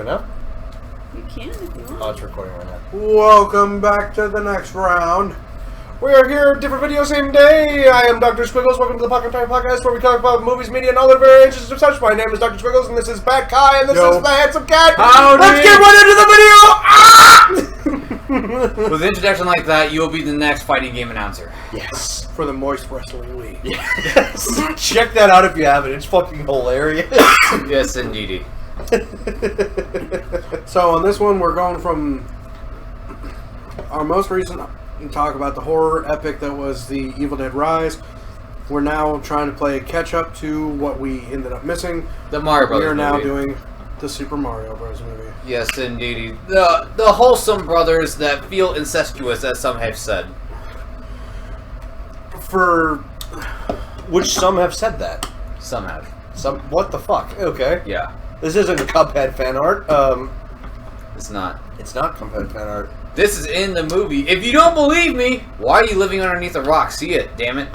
now? You can if you want. Oh, it's recording right now. Welcome back to the next round. We are here, different video, same day. I am Dr. Squiggles. Welcome to the Pocket Time Podcast, where we talk about movies, media, and all their variations of such. My name is Dr. Squiggles, and this is Pat Kai, and this is the handsome cat. Howdy. Let's get right into the video! With an introduction like that, you will be the next fighting game announcer. Yes. For the Moist Wrestling League. Yes. Check that out if you haven't. It's fucking hilarious. Yes, indeedy. So on this one, we're going from our most recent talk about the horror epic that was the Evil Dead Rise. We're now trying to play catch up to what we ended up missing. The Mario Brothers We are now movie. doing the Super Mario Bros. Movie. Yes, indeedy. The wholesome brothers that feel incestuous, as some have said. For Which some have said that. Some have. Some. What the fuck? Okay. Yeah. This isn't Cuphead fan art. It's not. It's not Cuphead fan art. This is in the movie. If you don't believe me, why are you living underneath a rock? See it, damn it.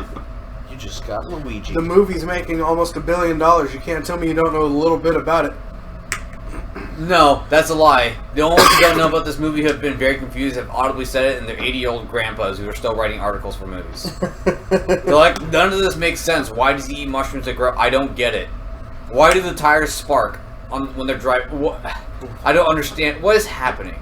You just got Luigi. the movie's making almost $1 billion. You can't tell me you don't know a little bit about it. No, that's a lie. The only ones who don't know about this movie have been very confused, have audibly said it, and they're 80-year-old grandpas who are still writing articles for movies. They're like, none of this makes sense. Why does he eat mushrooms to grow? I don't get it. Why do the tires spark when they're driving? I don't understand. What is happening?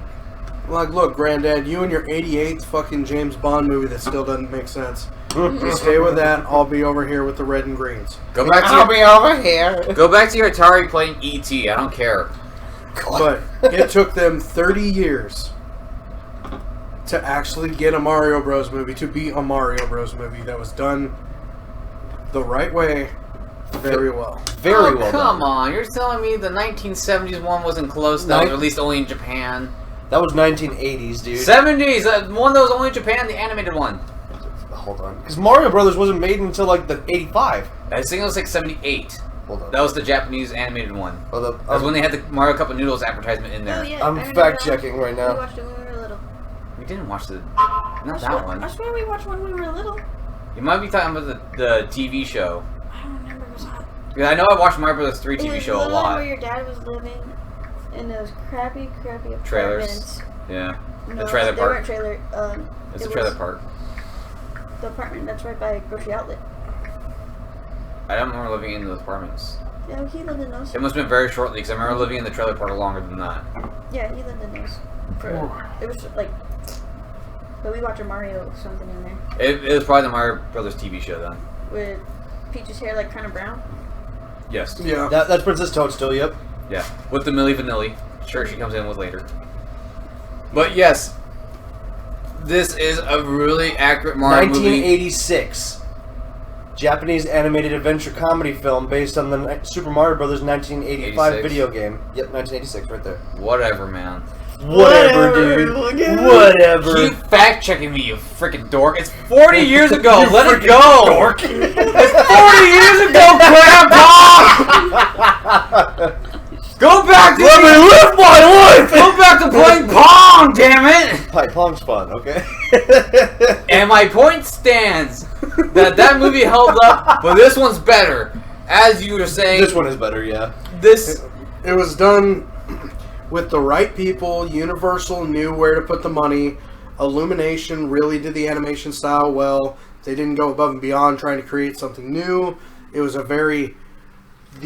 Like, look, Granddad, you and your 88th fucking James Bond movie that still doesn't make sense. You stay with that, I'll be over here with the red and greens. Go back to I'll be over here. Go back to your Atari playing E.T. I don't care. But it took them 30 years to actually get a Mario Bros. Movie, to be a Mario Bros. Movie that was done the right way, very well. Very well Come done. on, you're telling me the 1970s one wasn't close? That was released only in Japan. That was 1980s, dude. 70s, one that was only in Japan, the animated one. Hold on. Because Mario Brothers wasn't made until like the 85. I think it was like 78. Hold on. That was the Japanese animated one. Hold up. That was when they had the Mario Cup of Noodles advertisement in there. Oh, yeah, I'm I remember fact that one. checking right We now. watched it when we were little. We didn't watch the... Not that one. I swear we watched one when we were little. You might be talking about the TV show. I don't remember. It was hot. Because I know I watched Mario Brothers 3 It TV was show the a one lot. where your dad was living in those crappy apartments. Trailers. Yeah. No, The trailer they park. weren't trailer. It's it a trailer was park. The apartment that's right by Grocery Outlet. I don't remember living in those apartments. Yeah, he lived in those. It must have been very shortly, because I remember living in the trailer park longer than that. Yeah, he lived in those. It was like, but we watched a Mario something in there It was probably the Mario Brothers TV show then. with Peach's hair like kind of brown. Yes. Yeah. That's Princess Toadstool, yep. Yeah. With the Milli Vanilli. Sure, she comes in with later. But yes, this is a really accurate Mario movie. 1986. Japanese animated adventure comedy film based on the Super Mario Brothers 1985 86. video game. Yep, 1986, right there. Whatever, man. Whatever, dude. Whatever. Keep fact checking me, you freaking dork. It's 40 years ago. Let it go. Dork. It's 40 years ago, Grandpa. Go back to Let me live my life. Go back to playing Pong, damn it. Pipe Pong's fun, okay? And my point stands that movie held up, but this one's better. As you were saying, This one is better, yeah. this It was done with the right people. Universal knew where to put the money. Illumination really did the animation style well. They didn't go above and beyond trying to create something new. It was the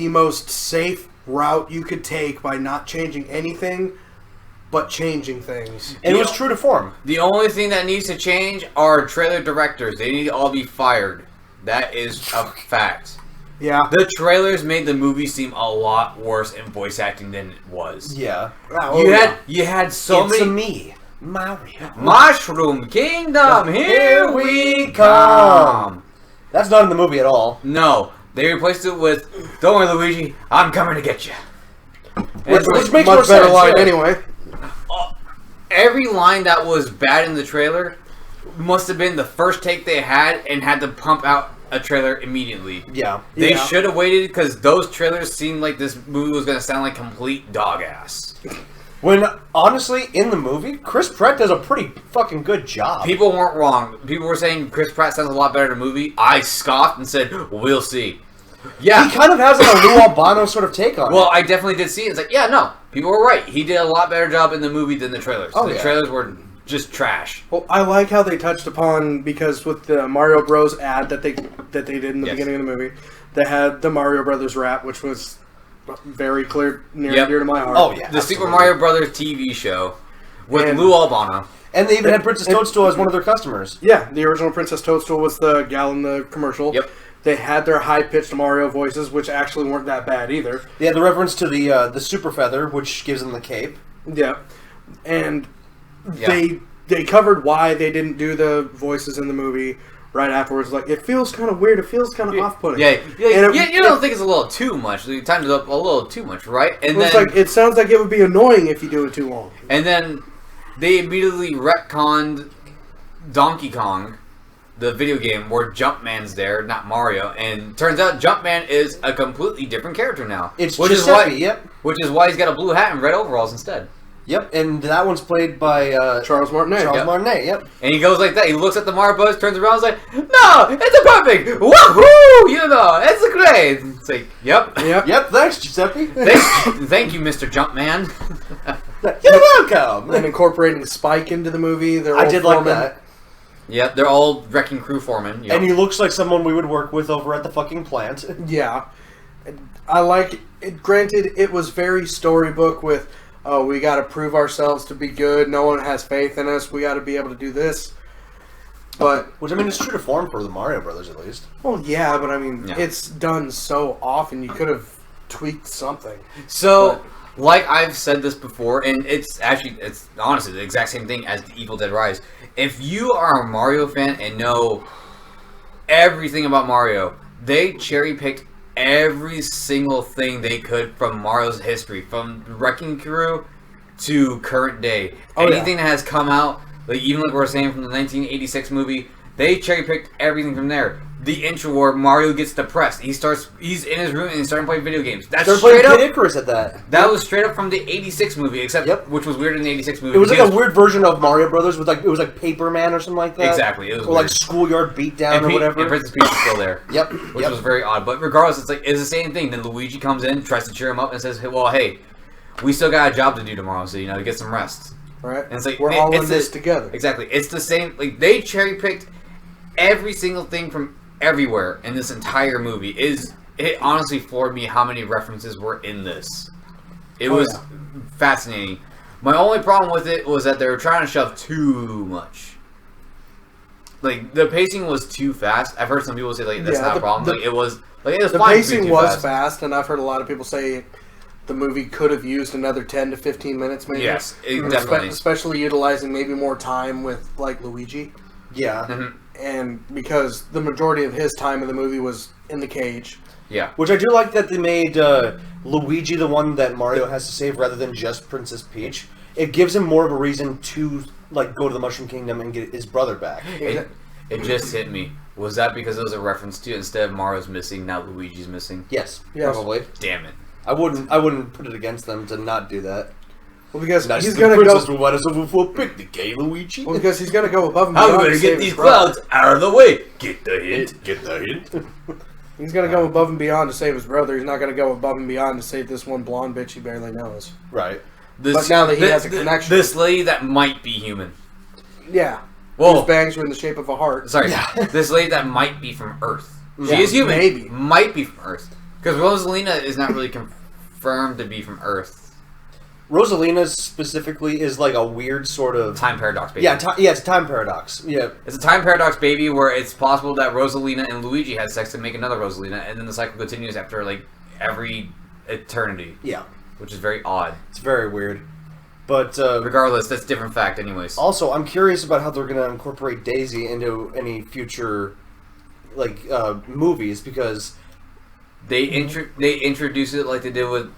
most safe route you could take by not changing anything, but changing things. And it was true to form. the only thing that needs to change are trailer directors. They need to all be fired. That is a fact. Yeah. The trailers made the movie seem a lot worse in voice acting than it was. Yeah. You had so It's many. me, Mario. Mushroom Kingdom, here we come. That's not in the movie at all. No, they replaced it with, "Don't worry, Luigi, I'm coming to get you." Which Which makes much more better sense line anyway. Every line that was bad in the trailer must have been the first take they had and had to pump out a trailer immediately. Yeah. They Yeah. should have waited because those trailers seemed like this movie was going to sound like complete dog ass. When, honestly, in the movie, Chris Pratt does a pretty fucking good job. People weren't wrong. People were saying Chris Pratt sounds a lot better in the movie. I scoffed and said, "We'll see." Yeah. He kind of has like a Lou Albano sort of take on it. Well, I definitely did see it. It's like, yeah, no, people were right. He did a lot better job in the movie than the trailers. Oh, The yeah. trailers were just trash. Well, I like how they touched upon, because with the Mario Bros. Ad that they did in the Yes. beginning of the movie, they had the Mario Brothers rap, which was very clear, near and Yep. dear to my heart. Oh, yeah. The Super absolutely. Mario Brothers TV show with And- Lou Albano. And they even had Princess Toadstool as one of their customers. Yeah, the original Princess Toadstool was the gal in the commercial. Yep. They had their high-pitched Mario voices, which actually weren't that bad either. They had the reference to the super feather, which gives them the cape. Yeah. And Yeah. they covered why they didn't do the voices in the movie right afterwards. Like, it feels kind of weird. It feels kind of off-putting. Yeah, And you don't think it's a little too much. You timed it up a little too much, right? And It's then, like, it sounds like it would be annoying if you do it too long. and then they immediately retconned Donkey Kong, the video game, where Jumpman's there, not Mario. And turns out Jumpman is a completely different character now. It's which is Giuseppe, why, yep. Which is why he's got a blue hat and red overalls instead. Yep, and that one's played by Charles Martinet. Charles Yep. Martinet, yep. And he goes like that. He looks at the Mario Bros, turns around, and is like, "No, it's a perfect, woohoo! You know, it's great." It's like, "Yep, Yep. Yep, thanks, Giuseppe. thank you, Mr. Jumpman." You're welcome. And incorporating Spike into the movie. Their I old did like foreman. that. Yep, they're all wrecking crew foremen. Yep. And he looks like someone we would work with over at the fucking plant. Yeah. I like it. Granted, it was very storybook with, oh, we got to prove ourselves to be good. No one has faith in us. We got to be able to do this. But, Which, I mean, is true to form for the Mario Brothers, at least. well, yeah, but I mean, Yeah. it's done so often. You could have tweaked something. So, like I've said this before, and it's honestly the exact same thing as the Evil Dead Rise. If you are a Mario fan and know everything about Mario, they cherry-picked every single thing they could from Mario's history, from Wrecking Crew to current day. Oh, yeah. Anything that has come out, like even like we were saying from the 1986 movie, they cherry-picked everything from there. The intro where Mario gets depressed. He's in his room and he's starting playing video games. That's They're straight playing up. Kid Icarus at that. That was straight up from the 86 movie, except Yep. which was weird in the 86 movie. It was like because- a weird version of Mario Brothers with like, it was like Paper Man or something like that. Exactly, it was Or like weird. Schoolyard Beatdown or whatever. And Princess Peach is still there. Yep. Which yep. was very odd. But regardless, it's the same thing. Then Luigi comes in, tries to cheer him up, and says, "Well, hey, we still got a job to do tomorrow, so to get some rest." Right? And it's like We're all in it's this together. Exactly. It's the same. Like they cherry picked every single thing from everywhere in this entire movie. It honestly floored me how many references were in this. It Oh, was yeah. fascinating. My only problem with it was that they were trying to shove too much. Like the pacing was too fast. I've heard some people say like that's Yeah, not a the- problem. the- Like it was The fine to be pacing too was fast, and I've heard a lot of people say the movie could have used another 10 to 15 minutes, maybe. Yes, Espe- definitely. Especially utilizing maybe more time with, like, Luigi. Yeah. Mhm. And because the majority of his time in the movie was in the cage. Yeah. Which I do like that they made Luigi the one that Mario has to save rather than just Princess Peach. It gives him more of a reason to like go to the Mushroom Kingdom and get his brother back. It just hit me. Was that because it was a reference to instead of Mario's missing, now Luigi's missing? Yes, Yes. probably. Damn it. I wouldn't put it against them to not do that. Well, because Nice he's the going to princess go... will want us over for a picnic, eh, Luigi? Well, because he's going to go above and How beyond are we to gonna get save these his brother. clouds out of the way? Get the hint. Get the hint. He's going to go above and beyond to save his brother. He's not going to go above and beyond to save this one blonde bitch he barely knows. Right. But now that he has a connection- This lady that might be human. Yeah. Whoa. Whose bangs are in the shape of a heart. Sorry. Yeah. This lady that might be from Earth. She Yeah, is human. maybe. Might be from Earth. Because Rosalina is not really confirmed to be from Earth. Rosalina specifically is like a weird sort of Time paradox baby. yeah, it's a time paradox. Yeah, It's a time paradox baby where it's possible that Rosalina and Luigi had sex to make another Rosalina, and then the cycle continues after like every eternity, yeah, which is very odd. it's very weird. But Regardless, that's a different fact anyways. also, I'm curious about how they're going to incorporate Daisy into any future like movies because They introduce it like they did with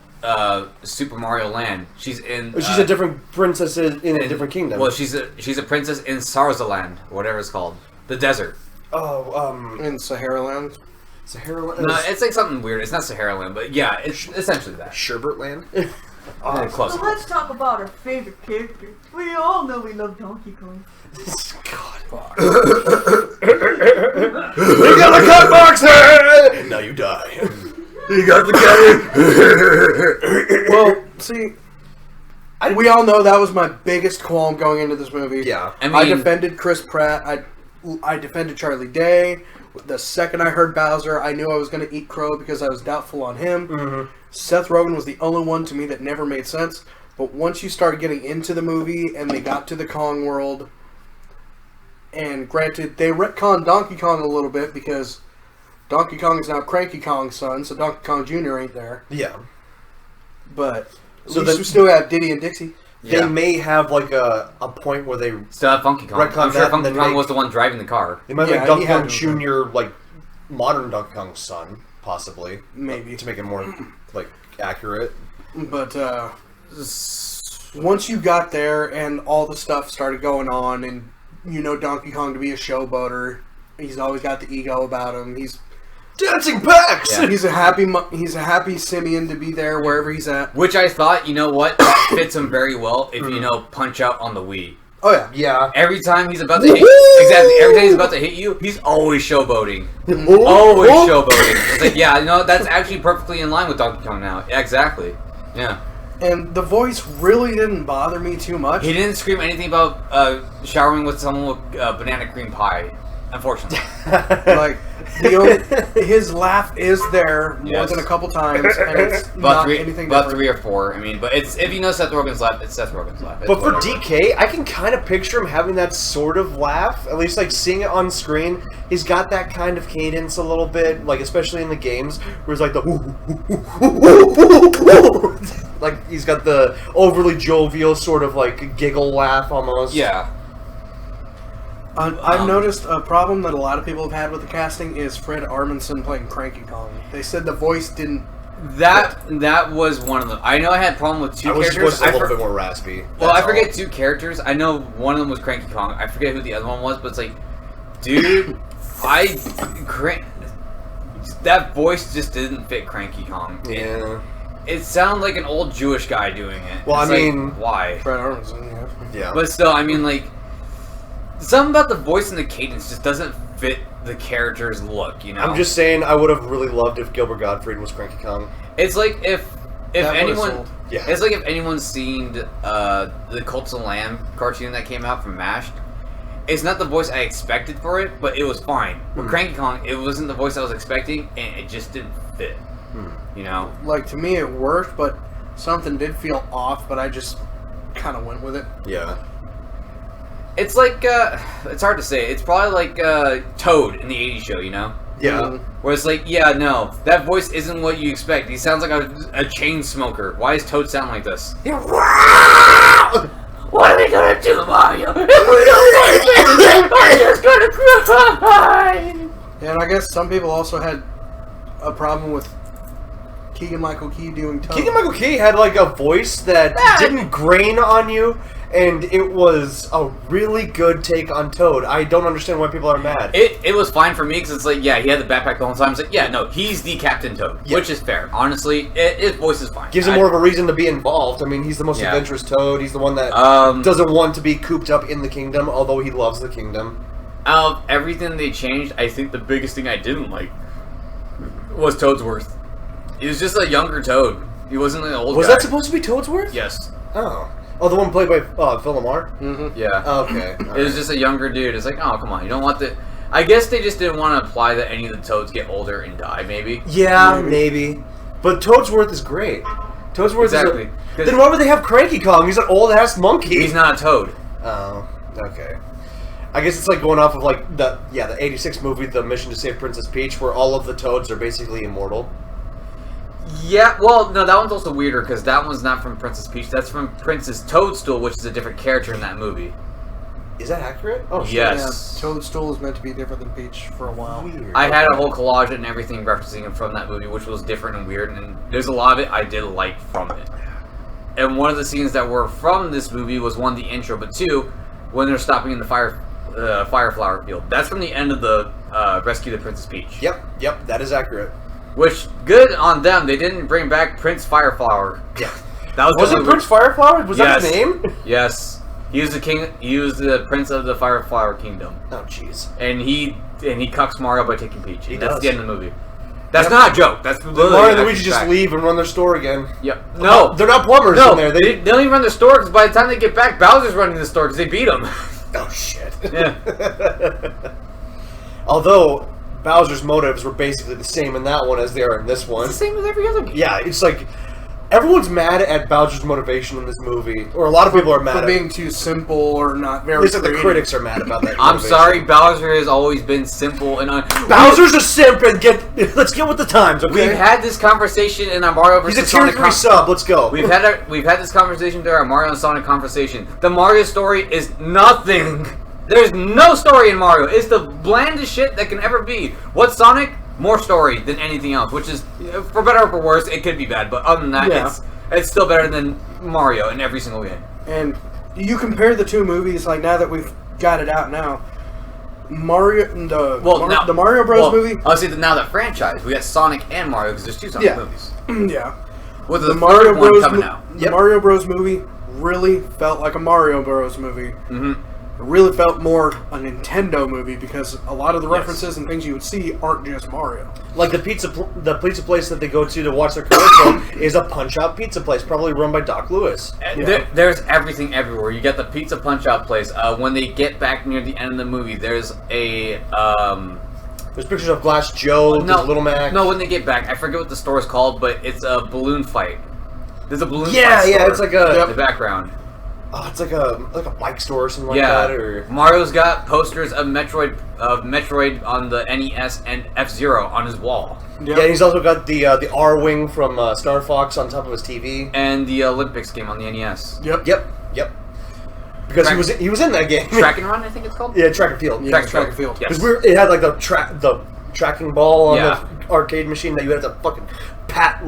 Super Mario Land. She's she's a different princess in a different kingdom. Well, she's a princess in Sarzaland, whatever it's called, the desert. In Sahara Land. Sahara No, it's like something weird. It's not Sahara Land, but yeah, it's essentially that. Sherbert Land. Close. So let's talk about our favorite character. We all know we love Donkey Kong. God. Fuck. You got the cut box! Now you die. You got the cut. Well, see, we all know that was my biggest qualm going into this movie. Yeah. I defended Chris Pratt. I defended Charlie Day. The second I heard Bowser, I knew I was going to eat crow because I was doubtful on him. Mm-hmm. Seth Rogen was the only one to me that never made sense. But once you started getting into the movie and they got to the Kong world, and granted, they retconned Donkey Kong a little bit because Donkey Kong is now Cranky Kong's son, so Donkey Kong Jr. ain't there. Yeah. But at least we still have Diddy and Dixie. They may have like a point where they still have Funky Kong. I'm sure Funky Kong was the one driving the car. They might make Donkey Kong Jr. like modern Donkey Kong's son, possibly. Maybe. To make it more like accurate. But once you got there and all the stuff started going on, and you know Donkey Kong to be a showboater, he's always got the ego about him. He's dancing packs. Yeah. He's a happy simian to be there wherever he's at. Which I thought, you know what, that fits him very well if you know Punch Out on the Wii. Oh yeah, yeah. Every time he's about to hit you, exactly. Every time he's about to hit you, he's always showboating. Always showboating. It's like, yeah, you know, that's actually perfectly in line with Donkey Kong now. Exactly. Yeah. And the voice really didn't bother me too much. He didn't scream anything about showering with someone with banana cream pie. Unfortunately. Like, his laugh is there more than a couple times, and it's not anything about different. 3 or 4. I mean, but it's if you know Seth Rogen's laugh, it's Seth Rogen's laugh. But for DK, I can kind of picture him having that sort of laugh. At least, like, seeing it on screen. He's got that kind of cadence a little bit, like, especially in the games, where it's like the like, he's got the overly jovial sort of, like, giggle laugh almost. Yeah. I've noticed a problem that a lot of people have had with the casting is Fred Armisen playing Cranky Kong. They said the voice didn't... That was one of them. I know I had a problem with 2 characters. Was a little bit more raspy. Well, I forget 2 characters. I know one of them was Cranky Kong. I forget who the other one was, but it's like, dude, that voice just didn't fit Cranky Kong. Yeah. It sounded like an old Jewish guy doing it. Well, it's I mean... like, why? Fred Armisen, yeah. But still, I mean, like, something about the voice and the cadence just doesn't fit the character's look, you know? I'm just saying, I would have really loved if Gilbert Gottfried was Cranky Kong. It's like if anyone... Yeah. It's like if anyone's seen the Cult of Lamb cartoon that came out from MASH. It's not the voice I expected for it, but it was fine. With Cranky Kong, it wasn't the voice I was expecting, and it just didn't fit. You know? Like, to me it worked, but something did feel off, but I just kind of went with it. Yeah. It's like, it's hard to say. It's probably like Toad in the 80s show, you know? Yeah. Where it's like, yeah, no, that voice isn't what you expect. He sounds like a chain smoker. Why does Toad sound like this? What are we gonna do, Mario? If we don't fight this, Mario's gonna cry! And I guess some people also had a problem with Keegan-Michael Key doing Toad. Keegan-Michael Key had like a voice that didn't grain on you, and it was a really good take on Toad. I don't understand why people are mad. It was fine for me because it's like, yeah, he had the backpack the whole time. It's like, yeah, no, he's the Captain Toad, which is fair. Honestly, his voice is fine. Gives him more of a reason to be involved. I mean, he's the most adventurous Toad. He's the one that doesn't want to be cooped up in the kingdom, although he loves the kingdom. Out of everything they changed, I think the biggest thing I didn't like was Toadsworth. He was just a younger Toad. He wasn't an old guy. Was that supposed to be Toadsworth? Yes. Oh, the one played by Phil Lamar? Mm-hmm. Yeah. Okay. It was just a younger dude. It's like, oh, come on. You don't want the... I guess they just didn't want to imply that any of the Toads get older and die, maybe. Yeah, maybe. But Toadsworth is great. Toadsworth exactly. is then why would they have Cranky Kong? He's an old-ass monkey. He's not a Toad. Oh, okay. I guess it's like going off of like the 86 movie, The Mission to Save Princess Peach, where all of the Toads are basically immortal. Yeah, well, no, that one's also weirder because that one's not from Princess Peach. That's from Princess Toadstool, which is a different character in that movie. Is that accurate? Oh, yes. Yeah, Toadstool is meant to be different than Peach for a while. Weird. I had a whole collage and everything referencing him from that movie, which was different and weird, and there's a lot of it I did like from it. And one of the scenes that were from this movie was one, the intro, but 2, when they're stopping in the fire flower field. That's from the end of the Rescue the Princess Peach. Yep, that is accurate. Which, good on them, they didn't bring back Prince Fireflower. Yeah. That was it Prince Fireflower? Was that his name? Yes. He was the king. He was the prince of the Fire Flower Kingdom. Oh, jeez. And he cucks Mario by taking Peach. He That's does. the end of the movie. That's not a joke. That's literally Mario an and Luigi actual just fact. leave and run their store again. Yep. No, They're not plumbers no. in there. They don't even run the store because by the time they get back, Bowser's running the store because they beat him. Oh, shit. Yeah. Although, Bowser's motives were basically the same in that one as they are in this one. It's the same as every other game. Yeah, it's like... Everyone's mad at Bowser's motivation in this movie. Or a lot of people are mad for at being too simple or not At very least the creative. critics are mad about that. I'm motivation. sorry, Bowser has always been simple and Bowser's a simp and let's get with the times, okay? We've had this conversation in our Mario He's vs. a tier Sonic 3 sub, let's go. We've had this conversation during our Mario and Sonic conversation. The Mario story is nothing. There's no story in Mario. It's the blandest shit that can ever be. What's Sonic? More story than anything else, which is, for better or for worse, it could be bad. But other than that, Yeah. it's still better than Mario in every single game. And you compare the two movies, like now that we've got it out now, the Mario Bros. movie. I'll say that now that franchise, we got Sonic and Mario because there's two Sonic Yeah. movies. Yeah. With The the Mario third one Bros. coming out. The Mario Bros. Movie really felt like a Mario Bros. Movie. Mm-hmm. It really felt more a Nintendo movie because a lot of the references and things you would see aren't just Mario. Like the pizza place that they go to watch their commercial is a Punch-Out pizza place, probably run by Doc Lewis. There's everything everywhere. You got the Pizza Punch-Out place. When they get back near the end of the movie, there's a... There's pictures of Glass Joe, there's Little Mac. No, when they get back, I forget what the store is called, but it's a balloon fight. There's a balloon fight Yeah, store it's like a... in the background. Oh, it's like a bike store or something like that. Or Mario's got posters of Metroid on the NES and F-Zero on his wall. Yep. Yeah, and he's also got the R-Wing from Star Fox on top of his TV. And the Olympics game on the NES. Yep. Yep. Because he was in that game. Track and Run, I think it's called? Yeah, Track and Field. Yeah, track and field. Yes. Because it had like the tracking ball on Yeah. the arcade machine that you had to fucking pat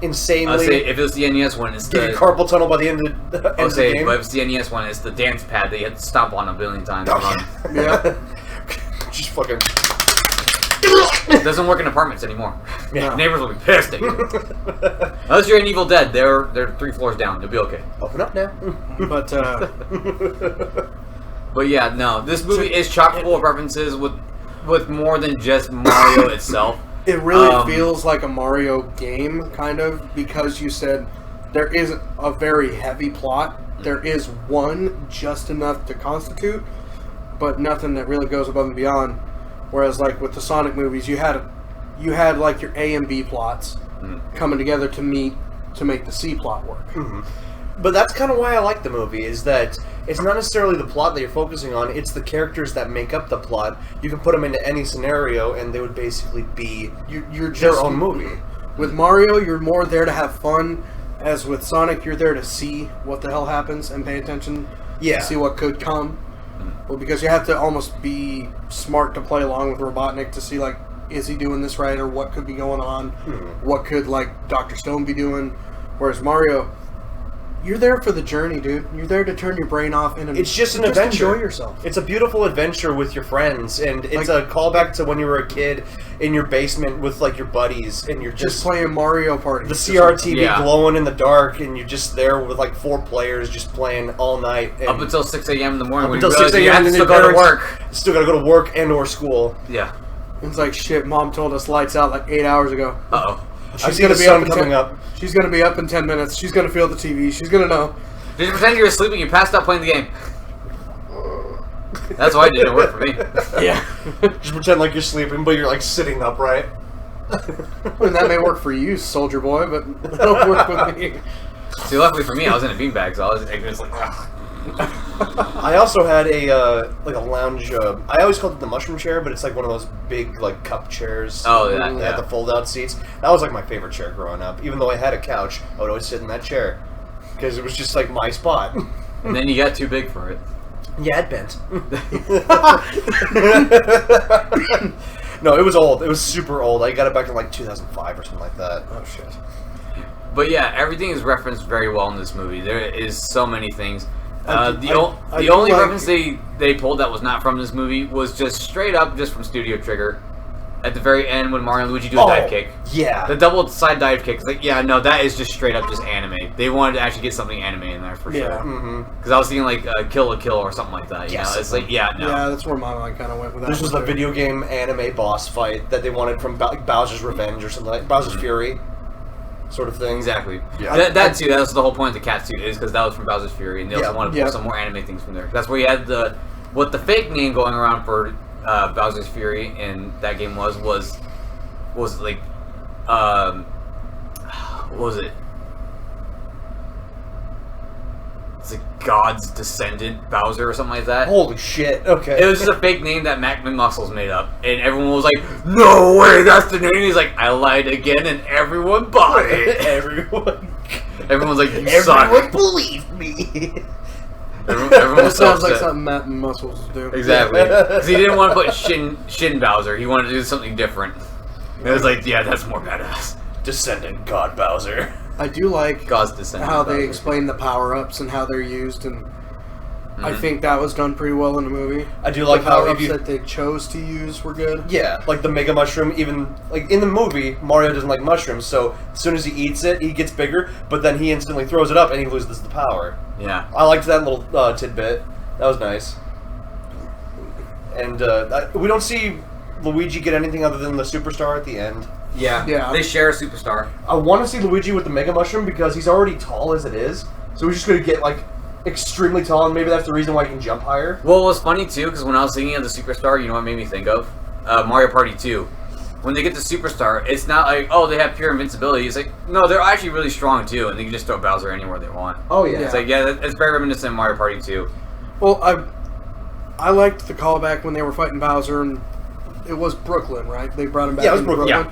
insanely. I'll say if it was the NES one, it's Get the... your carpal tunnel by the end of the, I'll say, game. but if it's the NES one, it's the dance pad that you had to stomp on a billion times. Oh, and run. Yeah. Just fucking. It doesn't work in apartments anymore. Yeah. Neighbors will be pissed at you. Unless you're in Evil Dead, they're 3 floors down. You'll be okay. Open up now. But But yeah, no, this movie is chock full of references with more than just Mario itself. it really feels like a Mario game, kind of, because you said there isn't a very heavy plot. There is one just enough to constitute, but nothing that really goes above and beyond. Whereas, like with the Sonic movies, you had like your A and B plots coming together to make the C plot work. Mm-hmm. But that's kind of why I like the movie, is that it's not necessarily the plot that you're focusing on, it's the characters that make up the plot. You can put them into any scenario, and they would basically be You're their just own movie. With Mario, you're more there to have fun. As with Sonic, you're there to see what the hell happens and pay attention. Yeah. To see what could come. Well, because you have to almost be smart to play along with Robotnik to see, like, is he doing this right, or what could be going on? What could, like, Dr. Stone be doing? Whereas Mario, you're there for the journey, dude. You're there to turn your brain off and It's just an adventure. Enjoy yourself. It's a beautiful adventure with your friends, and it's a callback to when you were a kid in your basement with like your buddies, and you're Just playing Mario Party. the CRTV Yeah. glowing in the dark, and you're just there with like 4 players just playing all night. And Up until 6 a.m. in the morning up when until you 6 realize you a.m. have to and still your go to parents work. Still gotta go to work and or school. Yeah. It's like, shit, Mom told us lights out like 8 hours ago. Uh-oh. She's gonna be up coming up. She's gonna be up in 10 minutes. She's gonna feel the TV. She's gonna know. Did you pretend you were sleeping? You passed out playing the game. That's why it didn't work for me. Yeah. Just pretend like you're sleeping, but you're like sitting upright. And that may work for you, soldier boy, but it don't work with me. See, luckily for me, I was in a beanbag, so I was just like, ugh. I also had a like a lounge. I always called it the mushroom chair, but it's like one of those big like cup chairs. Oh, yeah, that yeah. had the fold-out seats. That was like my favorite chair growing up. Even though I had a couch, I would always sit in that chair because it was just like my spot. And then you got too big for it. Yeah, it bent. No, it was old. It was super old. I got it back in like 2005 or something like that. Oh, shit. But yeah, everything is referenced very well in this movie. There is so many things. I The do only like- reference they pulled that was not from this movie was just straight up just from Studio Trigger. at the very end when Mario and Luigi do a dive kick. Yeah. The double side dive kick. It's like, yeah, no, that is just straight up just anime. They wanted to actually get something anime in there for sure. Because I was thinking like Kill la Kill or something like that. You know? It's like, yeah, no. Yeah, that's where my mind kind of went with that. This was the video game anime boss fight that they wanted from Bowser's Revenge or something like Bowser's Fury. Sort of thing. Exactly. Yeah. That too. That was the whole point of the cat suit is because that was from Bowser's Fury, and they also wanted to pull some more anime things from there. That's where you had the fake name going around for Bowser's Fury in that game was like what was it? It's like God's descendant Bowser or something like that. Holy shit! Okay. It was just a fake name that Mac McMuscles made up, and everyone was like, "No way, that's the name." And he's like, "I lied again," and everyone bought it. Everyone's like, "You suck." Everyone believed me. Everyone was so sounds like upset. something Matt and Muscles would do. Exactly, because he didn't want to put Shin Bowser. He wanted to do something different. And it was like, yeah, that's more badass. Descendant God Bowser. I do like God's descendant. how they Bowser. explain the power-ups and how they're used, and I think that was done pretty well in the movie. I do like the how power-ups that they chose to use were good. Yeah, like the Mega Mushroom, even, like, in the movie, Mario doesn't like mushrooms, so as soon as he eats it, he gets bigger, but then he instantly throws it up and he loses the power. Yeah. I liked that little tidbit. That was nice. And we don't see Luigi get anything other than the Superstar at the end. Yeah. They share a superstar. I want to see Luigi with the Mega Mushroom because he's already tall as it is, so he's just going to get, like, extremely tall, and maybe that's the reason why he can jump higher. Well, it was funny, too, because when I was thinking of the superstar, you know what it made me think of? Mario Party 2. When they get the superstar, it's not like, oh, they have pure invincibility. It's like, no, they're actually really strong, too, and they can just throw Bowser anywhere they want. Oh, yeah. It's like, yeah, it's very reminiscent of Mario Party 2. Well, I liked the callback when they were fighting Bowser, and it was Brooklyn, right? They brought him back. Yeah, it was in Brooklyn. Yeah.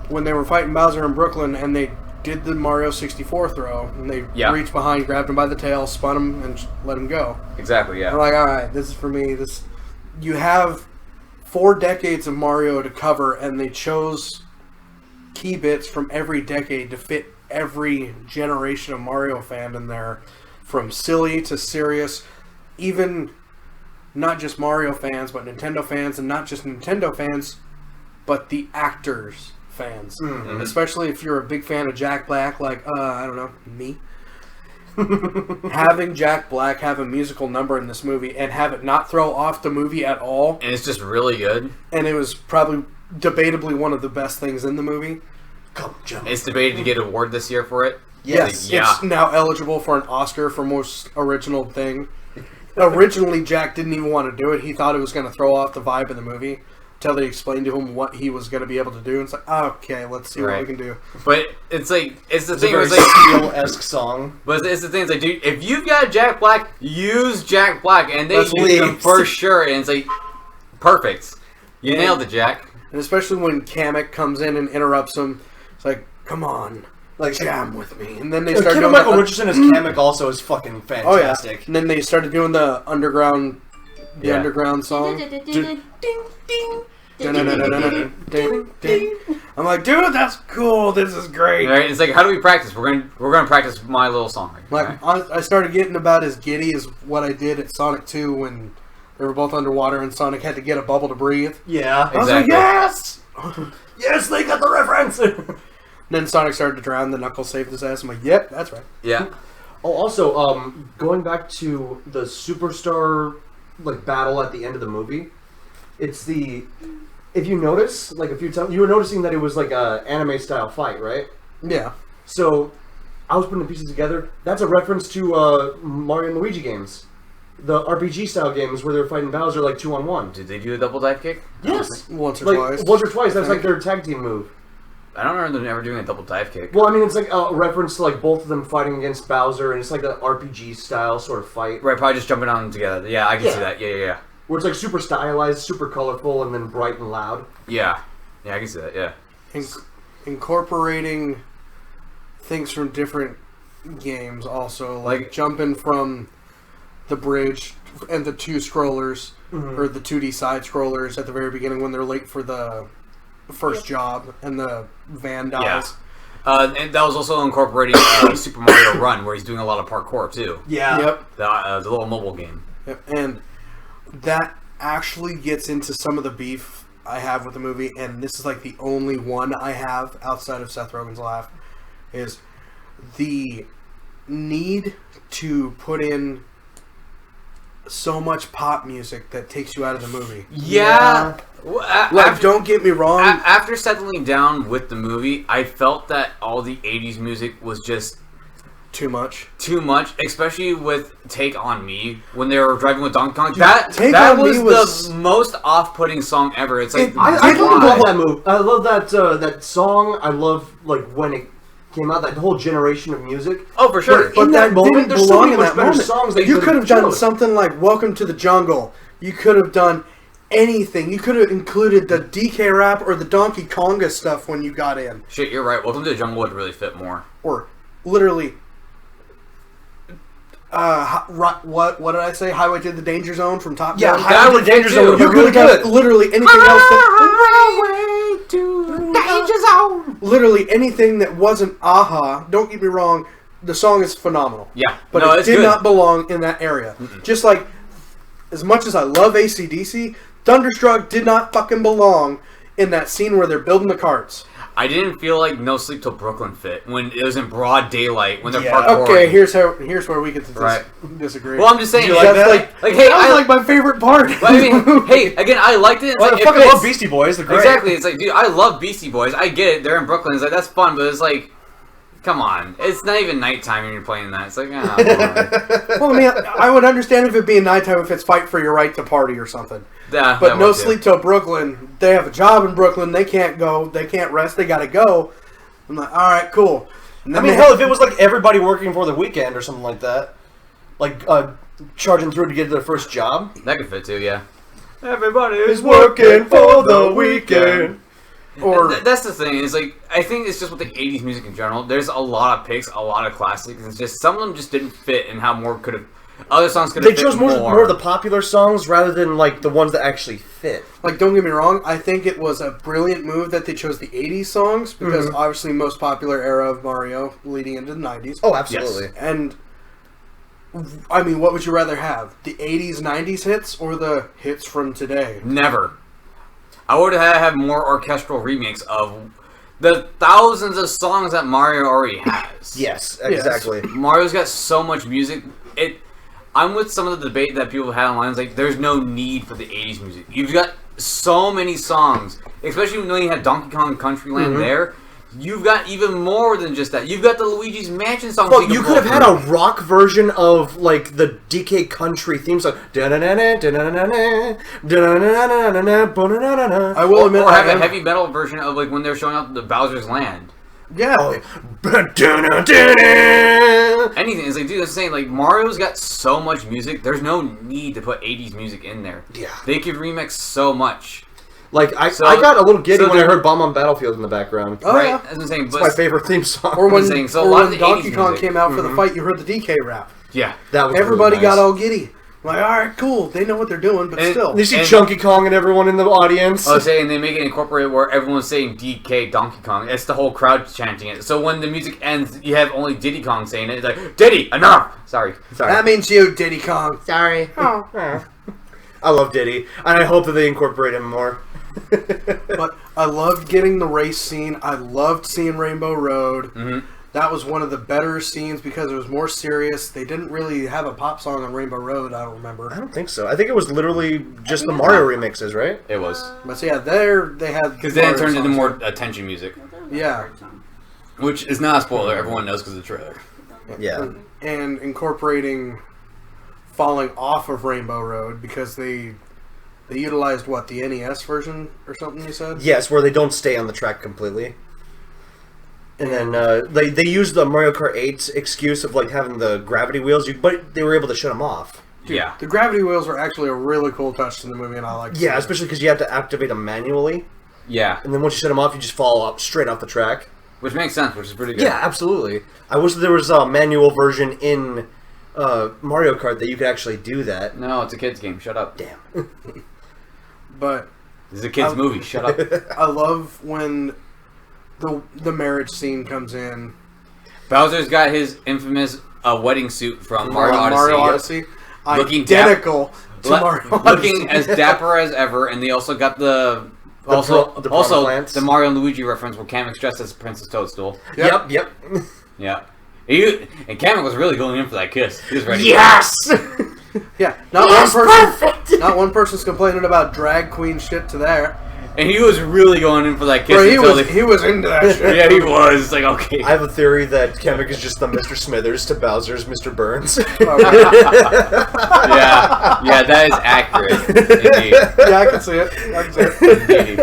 When they were fighting Bowser in Brooklyn, and they did the Mario 64 throw, and they reached behind, grabbed him by the tail, spun him, and let him go. Exactly, yeah. I'm like, all right, this is for me. You have 4 decades of Mario to cover, and they chose key bits from every decade to fit every generation of Mario fan in there, from silly to serious, even not just Mario fans, but Nintendo fans, and not just Nintendo fans, but the actors fans. Mm-hmm. Especially if you're a big fan of Jack Black, like, I don't know, me. Having Jack Black have a musical number in this movie and have it not throw off the movie at all. And it's just really good. And it was probably debatably one of the best things in the movie. Come, Jim. It's debated to get an award this year for it. Yes, yeah. It's now eligible for an Oscar for most original thing. Originally, Jack didn't even want to do it. He thought it was going to throw off the vibe of the movie until they explained to him what he was going to be able to do. And it's like, okay, let's see what we can do. But it's like, it's the thing. It's a It's very like, Steel-esque song. but it's the thing. It's like, dude, if you've got Jack Black, use Jack Black, and they use Please. him for sure. And it's like, perfect. You nailed it, Jack. And especially when Kamek comes in and interrupts him, it's like, come on, Like, jam with me. And then they start doing Michael Richardson as Kamek also is fucking fantastic. Oh, yeah. And then they started doing the underground song. Ding, I'm like, dude, that's cool. This is great. Right? It's like, how do we practice? We're gonna practice my little song. Right? Like, I started getting about as giddy as what I did at Sonic 2 when they were both underwater and Sonic had to get a bubble to breathe. Yeah. I was like, yes! Yes, they got the reference! Then Sonic started to drown, the Knuckles saved his ass. I'm like, yep, that's right. Yeah. Oh, also, going back to the Superstar, like, battle at the end of the movie, it's the... If you notice, like, a few times, you were noticing that it was, like, a anime-style fight, right? Yeah. So, I was putting the pieces together. That's a reference to Mario and Luigi games. The RPG-style games where they're fighting Bowser, like, 2-on-1. Did they do a double dive kick? Yes! Once or Like, twice. once or twice. That's, like, their tag team move. I don't remember them ever doing a double dive kick. Well, I mean, it's like a reference to like both of them fighting against Bowser, and it's like an RPG style sort of fight. Right, probably just jumping on them together. Yeah, I can see that. Yeah. Where it's like super stylized, super colorful, and then bright and loud. Yeah, I can see that. Yeah. Incorporating things from different games also, like jumping from the bridge and the 2 scrollers, or the 2D side scrollers at the very beginning when they're late for the first job and the van dies. Yeah. And that was also incorporating Super Mario Run, where he's doing a lot of parkour too. Yeah. Yep. The little mobile game. Yep. And that actually gets into some of the beef I have with the movie, and this is like the only one I have outside of Seth Rogen's laugh, is the need to put in so much pop music that takes you out of the movie. Yeah. Like, don't get me wrong. After settling down with the movie, I felt that all the 80s music was just too much, especially with Take On Me when they were driving with Donkey Kong. Take that On was Me was the most off-putting song ever. It's like I love that movie. I love that song. I love like when it came out. That whole generation of music. Oh, for sure. But in that moment, there's so many much better songs that you could have done something like "Welcome to the Jungle." You could have done anything. You could have included the DK rap or the Donkey Konga stuff when you got in. Shit, you're right. Welcome to the Jungle would really fit more. Or literally. What did I say? Highway to the Danger Zone from Top Gun. Yeah, Highway to the Danger Zone. You could have done literally anything else. Highway to the Danger Zone. Literally anything that wasn't Aha. Don't get me wrong. The song is phenomenal. Yeah, but it did not belong in that area. Just like, as much as I love AC/DC, Thunderstruck did not fucking belong in that scene where they're building the carts. I didn't feel like No Sleep Till Brooklyn fit when it was in broad daylight when they're parkouring. Okay, here's where we get to disagree. Well, I'm just saying, like that? Like, hey, that was like my favorite part. I mean, hey, again, I liked it. Well, I fucking love Beastie Boys. They're great. Exactly. It's like, dude, I love Beastie Boys. I get it. They're in Brooklyn. It's like, that's fun, but it's like, come on. It's not even nighttime when you're playing that. It's like, well, I mean, I would understand if it being nighttime if it's Fight for Your Right to Party or something. But No Sleep Till Brooklyn, they have a job in Brooklyn. They can't go. They can't rest. They got to go. I'm like, all right, cool. I mean, hell, if it was like everybody working for the weekend or something like that, like charging through to get their first job. That could fit too, yeah. Everybody is working for the weekend. Or that's the thing. Is like, I think it's just with the 80s music in general. There's a lot of picks, a lot of classics. It's just some of them just didn't fit, and how more could have. Other songs could have fit. They chose more of the popular songs rather than like the ones that actually fit. Like, don't get me wrong, I think it was a brilliant move that they chose the 80s songs because obviously most popular era of Mario leading into the 90s. Oh, absolutely. Yes. And I mean, what would you rather have? The 80s, 90s hits or the hits from today? Never. I would have more orchestral remakes of the thousands of songs that Mario already has. Yes, exactly. Yes. Mario's got so much music. I'm with some of the debate that people had online. It's like, there's no need for the 80s music. You've got so many songs, especially when you have Donkey Kong Countryland there. You've got even more than just that. You've got the Luigi's Mansion songs. Well, you could have had a rock version of like the DK Country theme song. I will admit, or have a heavy metal version of like when they're showing up the Bowser's Land. Yeah. Anything. It's like, dude, that's saying like Mario's got so much music. There's no need to put 80s music in there. Yeah. They could remix so much. Like, I got a little giddy when I heard Bomb on Battlefield in the background. Oh, right? Yeah. As I'm saying, it's my favorite theme song. Or when Donkey Kong came out for the fight, you heard the DK rap. Yeah. That was Everybody really nice. got all giddy. Like, all right, cool. They know what they're doing, but still. You see Chunky Kong and everyone in the audience. I was saying they make it incorporate where everyone's saying DK Donkey Kong. It's the whole crowd chanting it. So when the music ends, you have only Diddy Kong saying it. It's like, Diddy, enough! Sorry. That means you, Diddy Kong. Sorry. Oh. I love Diddy, and I hope that they incorporate him more. But I loved getting the race scene. I loved seeing Rainbow Road. Mm-hmm. That was one of the better scenes because it was more serious. They didn't really have a pop song on Rainbow Road, I don't remember. I don't think so. I think it was literally just the Mario remixes, right? It was. But so yeah, there they had... Because then it turned into more attention music. Yeah. Which is not a spoiler. Everyone knows because of the trailer. Yeah. And incorporating falling off of Rainbow Road because they utilized, what, the NES version or something you said? Yes, where they don't stay on the track completely. And then they used the Mario Kart 8's excuse of like having the gravity wheels, but they were able to shut them off. Dude, yeah. The gravity wheels were actually a really cool touch to the movie, and I liked it. Yeah, especially because you have to activate them manually. Yeah. And then once you shut them off, you just fall up straight off the track. Which makes sense, which is pretty good. Yeah, absolutely. I wish there was a manual version in Mario Kart that you could actually do that. No, it's a kid's game. Shut up. Damn. But this is a kid's movie. Shut up. I love when the marriage scene comes in. Bowser's got his infamous wedding suit from Mario Odyssey. Looking identical to Mario Odyssey. Looking as dapper as ever, and they also got the Also, the piranha plants. the Mario and Luigi reference where Kamek's dressed as Princess Toadstool. Yep. Yeah. And Kamek was really going in for that kiss. He was ready. Yes! Yeah, not one person's complaining about drag queen shit to there. And he was really going in for that kiss. Bro, he was into that shit. Yeah, he was. It's like, okay. I have a theory that Kamek is just the Mr. Smithers to Bowser's Mr. Burns. Yeah, that is accurate. Indeed. Yeah, I can see it. Indeed.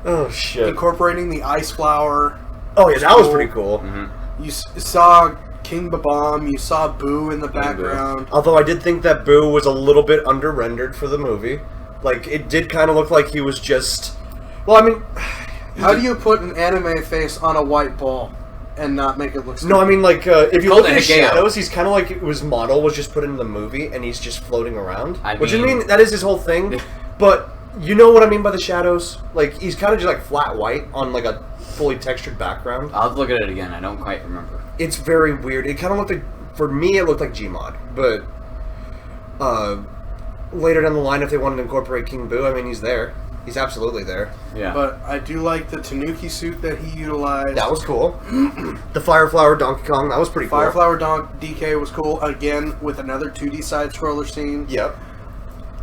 Oh, shit. Incorporating the ice flower. Oh, yeah, that was pretty cool. Mm-hmm. You saw King Babam, you saw Boo in the background. Although I did think that Boo was a little bit under-rendered for the movie. Like, it did kind of look like he was just... Well, I mean... How do you put an anime face on a white ball and not make it look stupid? No, I mean, like, if you Called look at his Hegeo. shadows, he's kind of like his model was just put in the movie, and he's just floating around. I Which, I mean- mean, that is his whole thing. But, you know what I mean by the shadows? Like, he's kind of just, like, flat white on, like, a fully textured background. I'll have to look at it again. I don't quite remember. It's very weird. It kind of looked like... For me, it looked like Gmod. But, later down the line, if they wanted to incorporate King Boo, I mean, he's there. He's absolutely there. Yeah. But I do like the Tanuki suit that he utilized. That was cool. The Fireflower Donkey Kong, that was pretty cool. Fireflower DK was cool. Again, with another 2D side-scroller scene. Yep.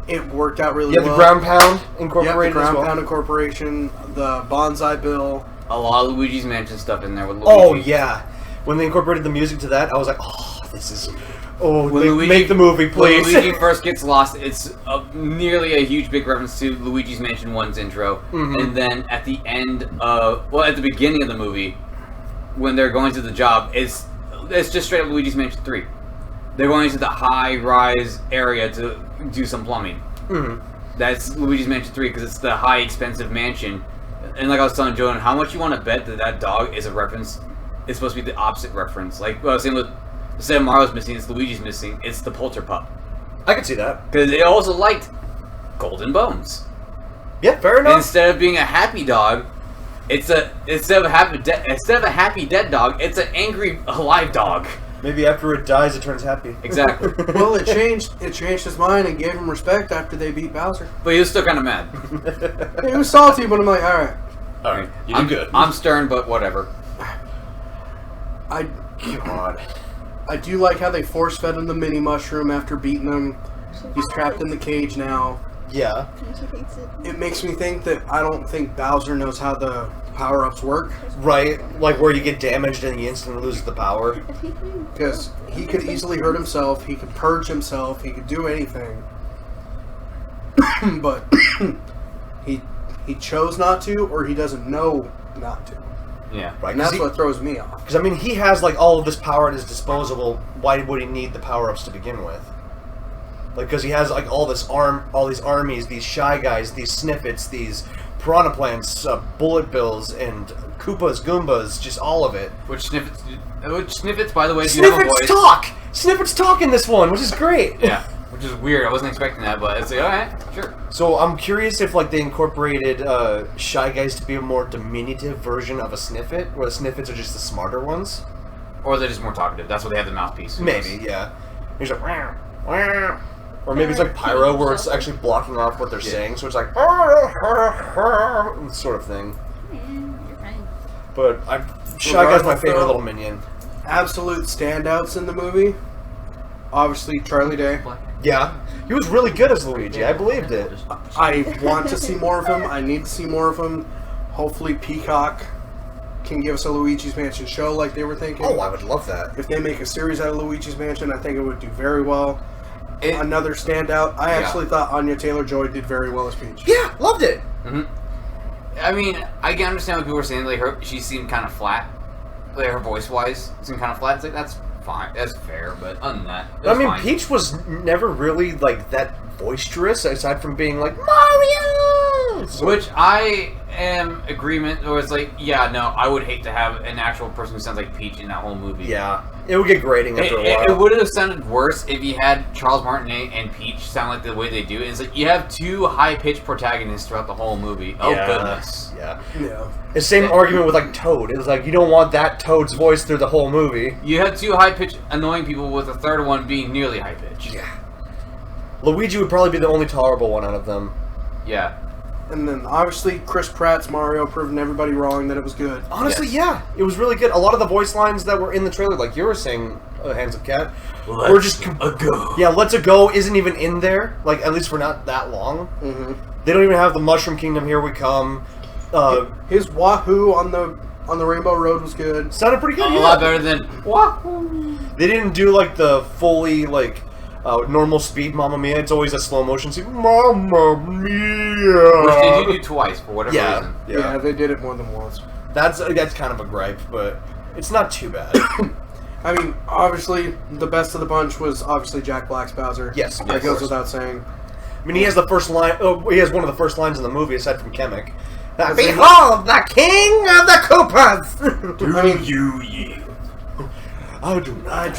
It worked out really Yeah, well. the Ground Pound Yep, incorporated the as Ground well. Pound Incorporation, the Bonsai Bill. A lot of Luigi's Mansion stuff in there with Luigi. Oh, yeah. When they incorporated the music to that, I was like, oh, this is... Oh, make the movie, please. When Luigi first gets lost, it's nearly a huge big reference to Luigi's Mansion 1's intro. Mhm. And then at the end of... Well, at the beginning of the movie, when they're going to the job, it's just straight up Luigi's Mansion 3. They're going to the high-rise area to do some plumbing. Mhm. That's Luigi's Mansion 3 because it's the high, expensive mansion. And like I was telling Jordan, how much you want to bet that that dog is a reference? It's supposed to be the opposite reference. Like what I was saying with... Instead of Mario's missing, it's Luigi's missing. It's the Polter Pup. I could see that. Because they also liked Golden Bones. Yeah, fair enough. Instead of being a happy dog, instead of a happy dead dog, it's an angry alive dog. Maybe after it dies, it turns happy. Exactly. Well, it changed his mind and gave him respect after they beat Bowser. But he was still kind of mad. He was salty, but I'm like, alright. Alright, you I'm did good. I'm stern, but whatever. God. I do like how they force-fed him the mini mushroom after beating him. He's trapped in the cage now. Yeah. She hates it. It makes me think that I don't think Bowser knows how the power-ups work. Right, like where you get damaged and you instantly lose the power. Because he could easily hurt himself, he could purge himself, he could do anything. But he chose not to, or he doesn't know not to. Yeah. Right, And that's what throws me off. Because, I mean, he has, like, all of this power at his disposal. Why would he need the power-ups to begin with? Like, because he has, like, all these armies, these Shy Guys, these Sniffets, these Piranha Plants, Bullet Bills, and Koopas, Goombas, just all of it. Which Sniffets, by the way, do have a Sniffets voice. talk! Sniffets talk in this one, which is great! Yeah. Which is weird. I wasn't expecting that, but it's like, alright, sure. So I'm curious if like they incorporated Shy Guys to be a more diminutive version of a Sniffet, where the Sniffets are just the smarter ones. Or they're just more talkative. That's why they have the mouthpiece. Who knows? Maybe, yeah. He's like, "Wah, wah." Or maybe it's like Pyro, where it's actually blocking off what they're saying, so it's like sort of thing. You're fine. But Shy Guy's my favorite little minion. Absolute standouts in the movie. Obviously, Charlie Day. Yeah, he was really good as Luigi. I believed it. I want to see more of him. I need to see more of him. Hopefully, Peacock can give us a Luigi's Mansion show like they were thinking. Oh, I would love that. If they make a series out of Luigi's Mansion, I think it would do very well. Another standout. I actually thought Anya Taylor-Joy did very well as Peach. Yeah, loved it. Mm-hmm. I mean, I can understand what people were saying. Like, she seemed kind of flat. Like, her voice-wise seemed kind of flat. It's like, that's fine. That's fair, but other than that, I mean, fine. Peach was never really like that boisterous, aside from being like Mario. Which I am agreement, or it's like, yeah, no, I would hate to have an actual person who sounds like Peach in that whole movie. Yeah, it would get grating after a while. It would have sounded worse if you had Charles Martinet and Peach sound like the way they do. It's like you have two high-pitched protagonists throughout the whole movie. Oh, goodness. Yeah. Yeah. The same argument with like Toad. It was like you don't want that Toad's voice through the whole movie. You have two high-pitched, annoying people with the third one being nearly high-pitched. Yeah. Luigi would probably be the only tolerable one out of them. Yeah. And then obviously Chris Pratt's Mario proving everybody wrong that it was good. Honestly, yeah, it was really good. A lot of the voice lines that were in the trailer, like you were saying, Hands of Cat, were just a go. Yeah, Let's A Go isn't even in there. Like at least for not that long. Mm-hmm. They don't even have the Mushroom Kingdom. Here we come. His Wahoo on the Rainbow Road was good. Sounded pretty good. A lot better than Wahoo. They didn't do like the fully like normal speed Mamma Mia. It's always a slow motion scene. Mamma Mia. Which they do twice for whatever reason. Yeah, they did it more than once. That's kind of a gripe, but it's not too bad. I mean, obviously, the best of the bunch was obviously Jack Black's Bowser. Yes, that of goes course. without saying. I mean, he has the first line. Oh, he has one of the first lines in the movie, aside from Kamek. Behold, the king of the Koopas! Do I mean, you yield? I do not.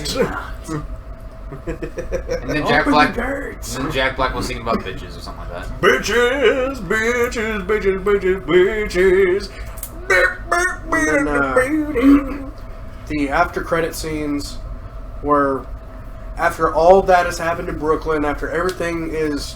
And then Jack Black. And then Jack Black was singing about bitches or something like that. Bitches, bitches, bitches, bitches, bitches. The after credit scenes were after all that has happened in Brooklyn, after everything is,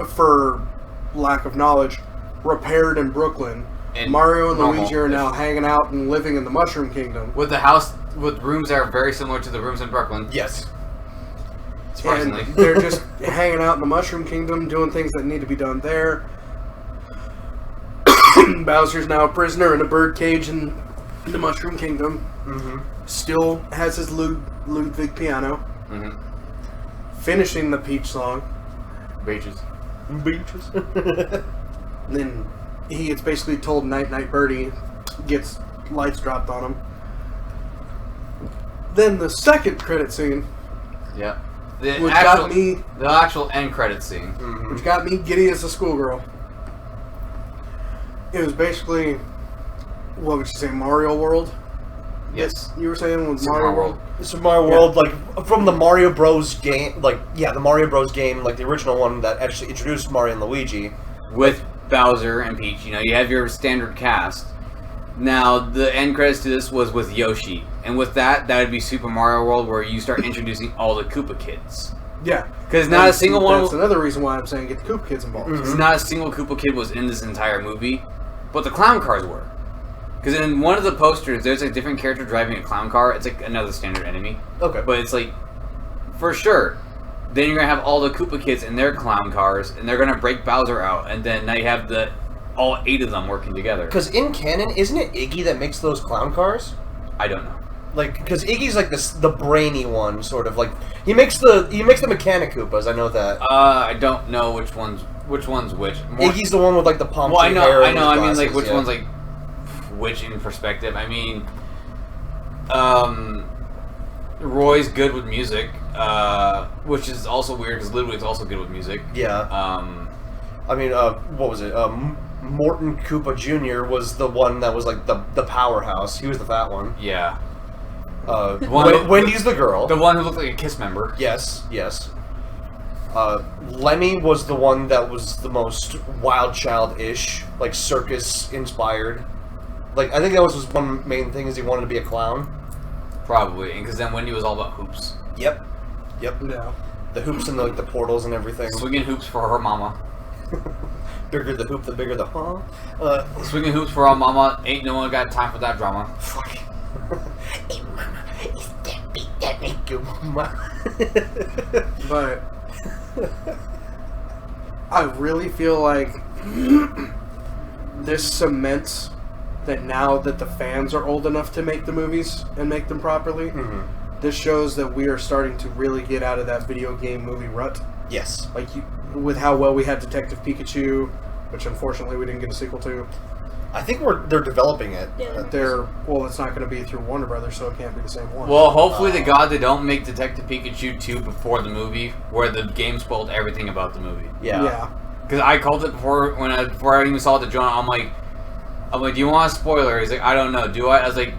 for lack of knowledge, repaired in Brooklyn. And Mario and normal. Luigi are now hanging out and living in the Mushroom Kingdom. With the house, with rooms that are very similar to the rooms in Brooklyn. Yes. Surprisingly. And they're just hanging out in the Mushroom Kingdom, doing things that need to be done there. Bowser's now a prisoner in a bird cage in the Mushroom Kingdom. Mm-hmm. Still has his Ludwig piano. Mm-hmm. Finishing the Peach song. Bitches. Bitches. And then he gets basically told Night Night Birdie, gets lights dropped on him. Then the second credit scene, Yeah. which got me, The actual end credit scene. Mm-hmm. which got me giddy as a schoolgirl. It was basically, what would you say, Mario World? Yes. You were saying with Super Mario Mario World? Super Mario World, like from the Mario Bros. Game, the Mario Bros. Game, like the original one that actually introduced Mario and Luigi. With Bowser and Peach, you have your standard cast. Now, the end credits to this was with Yoshi. And with that would be Super Mario World, where you start introducing all the Koopa kids. Yeah. Because not a single one... That's another reason why I'm saying get the Koopa Kids involved. Because not a single Koopa kid was in this entire movie, but the clown cars were. Because in one of the posters, there's a different character driving a clown car. It's like another standard enemy. Okay. But it's like, for sure. Then you're going to have all the Koopa kids in their clown cars, and they're going to break Bowser out, and then now you have all 8 of them working together. Because in canon, isn't it Iggy that makes those clown cars? I don't know. Like, because Iggy's like the brainy one, sort of. Like, he makes the mechanic Koopas. I know that. I don't know which one's which. Iggy's the one with like the palm Well, tree hair. I and know. I his mean, like glasses, which yeah. one's like which in perspective. I mean, Roy's good with music, which is also weird because Ludwig's also good with music. Yeah. I mean, what was it? Morton Koopa Jr. was the one that was like the powerhouse. He was the fat one. Yeah. Wendy's the girl. The one who looked like a Kiss member. Yes. Lemmy was the one that was the most wild child-ish, like circus-inspired. Like, I think that was his one main thing, is he wanted to be a clown. Probably, because then Wendy was all about hoops. Yep. Yeah. The hoops and the portals and everything. Swinging hoops for her mama. Bigger the hoop, the bigger the huh. Swinging hoops for our mama. Ain't no one got time for that drama. Fuck. Hey, mama, it's that beat that make you mama. But I really feel like this cements that now that the fans are old enough to make the movies and make them properly, this shows that we are starting to really get out of that video game movie rut. Yes. Like, with how well we had Detective Pikachu, which unfortunately we didn't get a sequel to. I think they're developing it. Yeah, it's not going to be through Warner Brothers, so it can't be the same one. Well, hopefully to God they don't make Detective Pikachu 2 before the movie, where the game spoiled everything about the movie. Yeah. Because I called it before I even saw the Jonah. I'm like, do you want a spoiler? He's like, I don't know. Do I? I was like,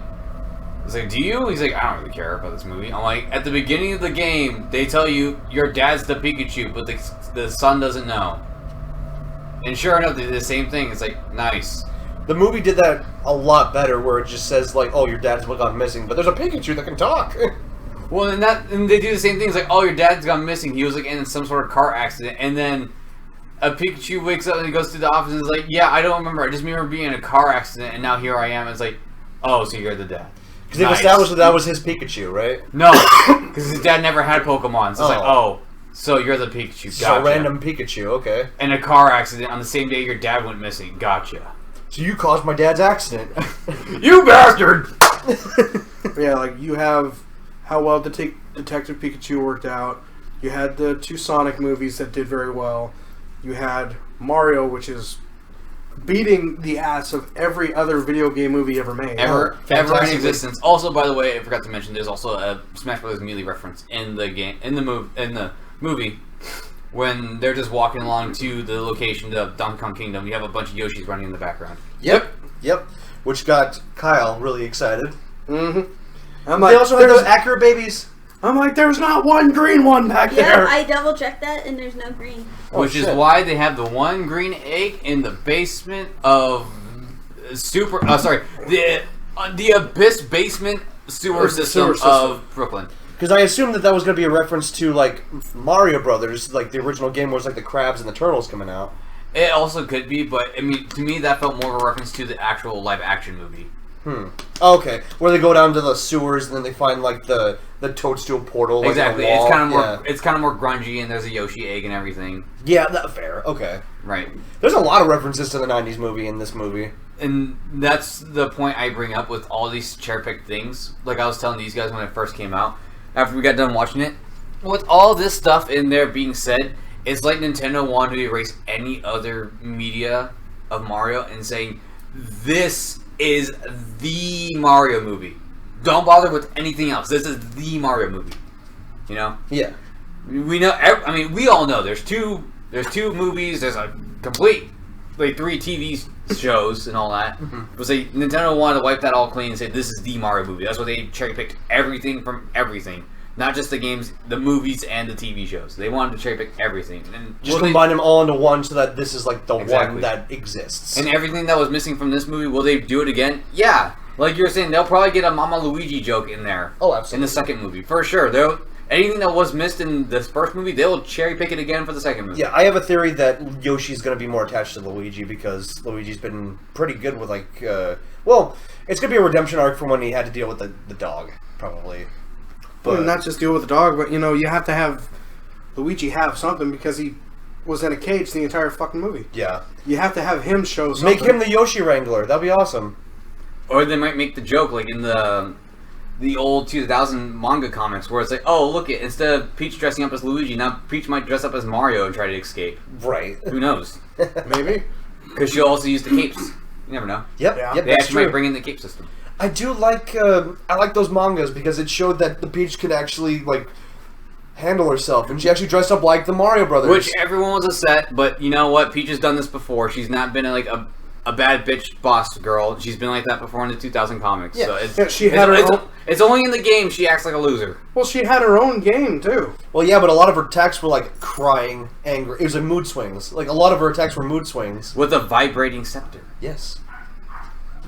do you? He's like, I don't really care about this movie. I'm like, at the beginning of the game, they tell you your dad's the Pikachu, but the son doesn't know. And sure enough, they did the same thing. It's like, nice. The movie did that a lot better, where it just says like, "Oh, your dad's gone missing," but there's a Pikachu that can talk. Well, and they do the same thing. It's like, "Oh, your dad's gone missing. He was like in some sort of car accident," and then a Pikachu wakes up and he goes to the office and is like, yeah, I don't remember. I just remember being in a car accident and now here I am. It's like, oh, so you're the dad. Because they've established that was his Pikachu, right? No, because his dad never had Pokemon. So it's like, oh, so you're the Pikachu. Gotcha. So random Pikachu, okay. In a car accident on the same day your dad went missing. Gotcha. So you caused my dad's accident. You bastard! Yeah, like you have how well Detective Pikachu worked out. You had the 2 Sonic movies that did very well. You had Mario, which is beating the ass of every other video game movie ever made. Ever in existence. Also, by the way, I forgot to mention, there's also a Smash Bros. Melee reference in the game, in the movie, when they're just walking along to the location of Donkey Kong Kingdom. You have a bunch of Yoshis running in the background. Yep. Which got Kyle really excited. Mm-hmm. They also had those accurate babies. I'm like, there's not one green one back there. Yeah, I double checked that, and there's no green. Which is why they have the one green egg in the basement of the Abyss basement sewer system of Brooklyn. Because I assumed that was going to be a reference to, like, Mario Brothers, like the original game was like the crabs and the turtles coming out. It also could be, but I mean, to me, that felt more of a reference to the actual live-action movie. Okay, where they go down to the sewers and then they find like the toadstool portal. Like, exactly, it's kind of more grungy, and there's a Yoshi egg and everything. Yeah, fair. Okay, right. There's a lot of references to the '90s movie in this movie, and that's the point I bring up with all these cherry-picked things. Like I was telling these guys when it first came out, after we got done watching it, with all this stuff in there being said, it's like Nintendo wanted to erase any other media of Mario and saying this is the Mario movie. Don't bother with anything else. This is the Mario movie. You know? Yeah. We know. I mean, we all know. There's two movies. There's a complete 3 TV shows and all that. But say Nintendo wanted to wipe that all clean and say this is the Mario movie. That's why they cherry picked everything from everything. Not just the games, the movies, and the TV shows. They wanted to cherry pick everything. And just combine them all into one so that this is like the one that exists. And everything that was missing from this movie, will they do it again? Yeah. Like you were saying, they'll probably get a Mama Luigi joke in there. Oh, absolutely. In the second movie. For sure. Anything that was missed in this first movie, they'll cherry pick it again for the second movie. Yeah, I have a theory that Yoshi's going to be more attached to Luigi because Luigi's been pretty good with it's going to be a redemption arc from when he had to deal with the dog, probably. But not just deal with the dog, but you have to have Luigi have something because he was in a cage the entire fucking movie. Yeah. You have to have him show something. Make him the Yoshi Wrangler. That'd be awesome. Or they might make the joke like in the old 2000 manga comics where it's like, oh, look, instead of Peach dressing up as Luigi, now Peach might dress up as Mario and try to escape. Right. Who knows? Maybe. Because she'll also use the capes. You never know. Yep. Yeah. Yep, they actually might bring in the cape system. I do like I like those mangas because it showed that the Peach could actually handle herself, and she actually dressed up like the Mario Brothers. Which everyone was upset, but you know what? Peach has done this before. She's not been a bad bitch boss girl. She's been like that before in the 2000 comics. Yeah. So it's only in the game she acts like a loser. Well, she had her own game too. Well, yeah, but a lot of her attacks were crying, angry. It was mood swings. A lot of her attacks were mood swings with a vibrating scepter. Yes.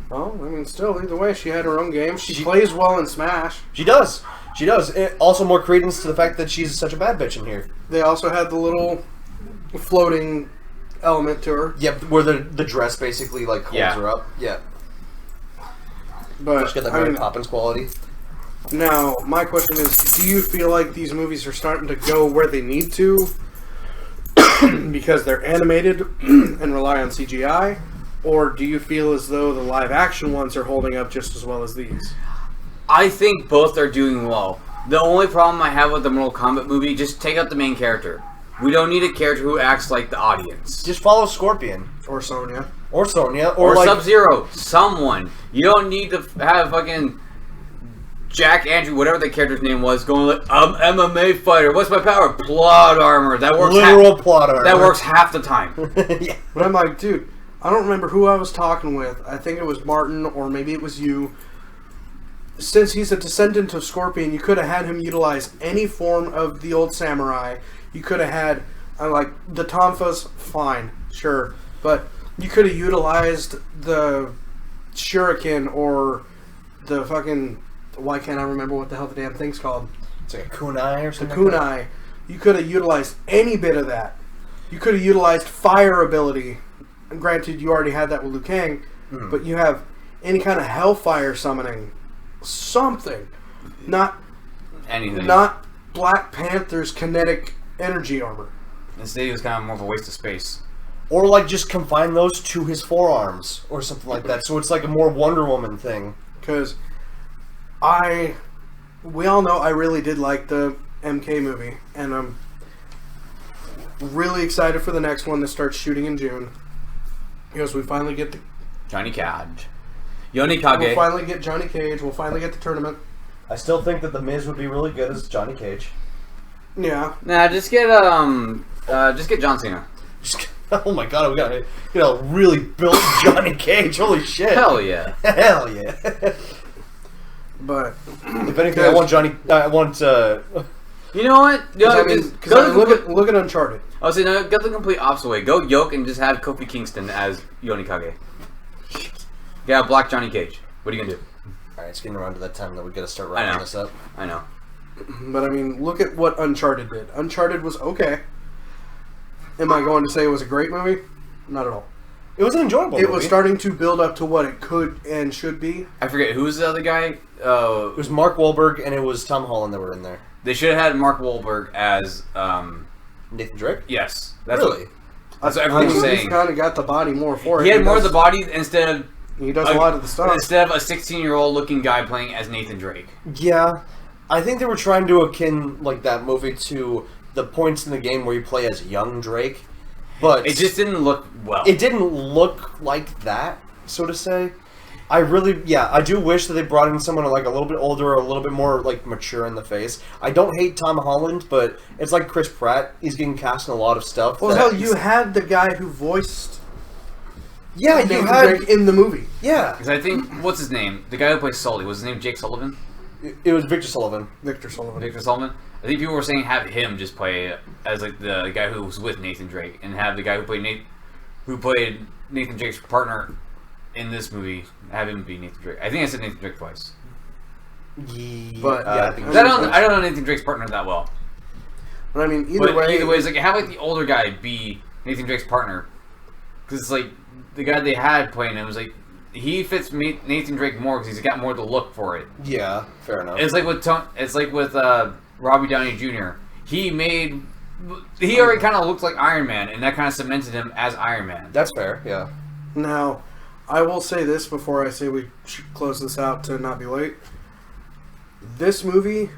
Well, I mean, still, either way, she had her own game. She plays well in Smash. She does. She does. Also, more credence to the fact that she's such a bad bitch in here. They also had the little floating element to her. Yep, where the dress basically holds her up. Yeah. But she's got that Mary Poppins quality. Now, my question is, do you feel like these movies are starting to go where they need to because they're animated and rely on CGI? Or do you feel as though the live-action ones are holding up just as well as these? I think both are doing well. The only problem I have with the Mortal Kombat movie, just take out the main character. We don't need a character who acts like the audience. Just follow Scorpion. Or Sonya. Or Sonya. Or Sub-Zero. Someone. You don't need to have fucking Jack Andrew, whatever the character's name was, going I'm MMA fighter. What's my power? Plot armor. That works. Literal plot armor. That works half the time. Yeah. But I'm like, dude, I don't remember who I was talking with. I think it was Martin, or maybe it was you. Since he's a descendant of Scorpion, you could have had him utilize any form of the old samurai. You could have had, the Tonfas, fine, sure. But you could have utilized the Shuriken or the fucking... Why can't I remember what the hell the damn thing's called? It's like a kunai or something. The kunai. You could have utilized any bit of that. You could have utilized fire ability. And granted, you already had that with Liu Kang, but you have any kind of hellfire summoning. Something. Not Anything. Not Black Panther's kinetic energy armor. Instead, it was kind of more of a waste of space. Or like just confine those to his forearms or something like that. So it's like a more Wonder Woman thing. Because we all know I really did like the MK movie, and I'm really excited for the next one that starts shooting in June. Because we finally get the Johnny Cage. Yoni Kage. We'll finally get Johnny Cage. We'll finally get the tournament. I still think that The Miz would be really good as Johnny Cage. Yeah. Nah, just get John Cena. Oh my god, we got a really built Johnny Cage. Holy shit. Hell yeah. Hell yeah. But if anything, I want You know what? Look at Uncharted. I was saying, no, go the complete opposite way. Go Yoke and just have Kofi Kingston as Yoni Kage. Yeah, Black Johnny Cage. What are you gonna do? Alright, it's getting around to that time that we gotta start wrapping this up. I know. But I mean, look at what Uncharted did. Uncharted was okay. Am I going to say it was a great movie? Not at all. It was an enjoyable movie. It was starting to build up to what it could and should be. I forget, who was the other guy? It was Mark Wahlberg and it was Tom Holland that were in there. They should have had Mark Wahlberg as... Nathan Drake? Yes. That's really? That's what everyone was saying. He's kind of got the body more for it. He had more of the body instead of... He does a lot of the stuff. Instead of a 16-year-old looking guy playing as Nathan Drake. Yeah. I think they were trying to akin like that movie to the points in the game where you play as young Drake. But it just didn't look well. It didn't look like that, so to say. I do wish that they brought in someone like a little bit older or a little bit more like mature in the face. I don't hate Tom Holland, but it's like Chris Pratt. He's getting cast in a lot of stuff. Well, hell, you had the guy who voiced Nathan Drake in the movie. Yeah. Because I think, what's his name? The guy who plays Sully, was his name Jake Sullivan? It was Victor Sullivan. Victor Sullivan. I think people were saying have him just play as like the guy who was with Nathan Drake, and have the guy who played Nathan Drake's partner in this movie have him be Nathan Drake. I think I said Nathan Drake twice. But I think I don't know Nathan Drake's partner that well. But I mean, either way, it's like have like the older guy be Nathan Drake's partner, because it's like the guy they had playing him was like he fits Nathan Drake more because he's got more to look for it. Yeah, fair enough. It's like with Robbie Downey Jr. He already kind of looked like Iron Man, and that kind of cemented him as Iron Man. That's fair. Yeah. Now, I will say this before I say we should close this out to not be late. This movie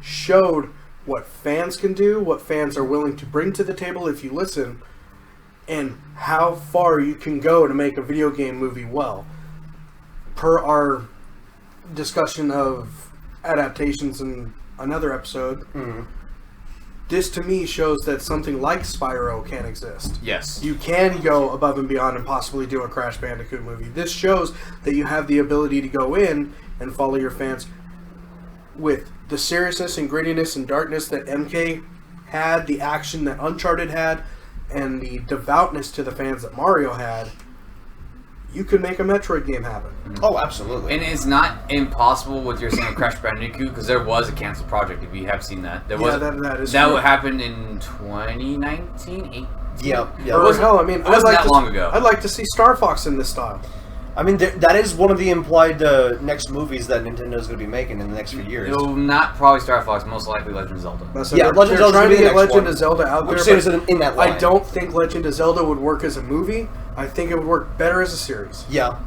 showed what fans can do, what fans are willing to bring to the table if you listen, and how far you can go to make a video game movie well. Per our discussion of adaptations in another episode, this to me shows that something like Spyro can exist. Yes. You can go above and beyond and possibly do a Crash Bandicoot movie. This shows that you have the ability to go in and follow your fans with the seriousness and grittiness and darkness that MK had, the action that Uncharted had, and the devoutness to the fans that Mario had. You could make a Metroid game happen. Oh, absolutely. And it's not impossible with your saying Crash Bandicoot, because there was a canceled project, if you have seen that. That happened in 2019? Yeah. Hell, I mean, it wasn't that long ago. I'd like to see Star Fox in this style. I mean, that is one of the implied next movies that Nintendo's going to be making in the next few years. It'll not probably Star Fox, most likely Legend of Zelda. Legend of Zelda trying to get Legend of Zelda out there. In that line. I don't think Legend of Zelda would work as a movie. I think it would work better as a series. Yeah.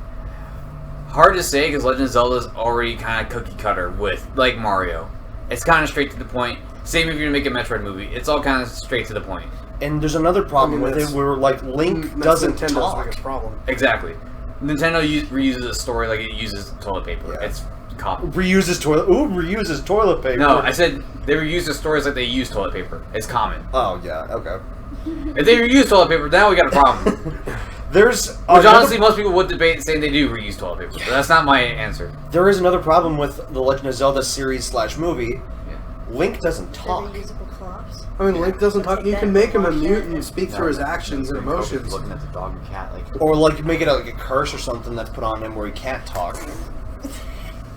Hard to say because Legend of Zelda is already kind of cookie cutter with like Mario. It's kind of straight to the point. Same if you're gonna make a Metroid movie. It's all kind of straight to the point. And there's another problem with it where like Link doesn't Nintendo's talk. biggest problem. Exactly. Nintendo reuses a story like it uses toilet paper. Yeah. It's copy. Reuses toilet paper. No, I said they reuse the stories like they use toilet paper. It's common. Oh yeah, okay. If they reuse toilet paper, now we got a problem. Which honestly, most people would debate saying they do reuse toilet paper, but that's not my answer. There is another problem with the Legend of Zelda series / movie. Yeah. Link doesn't talk. Reusable cloths. I mean, Link doesn't talk. You can make him a mute and speak through his actions and emotions. Looking at the dog and cat, like. Or like make it like a curse or something that's put on him where he can't talk.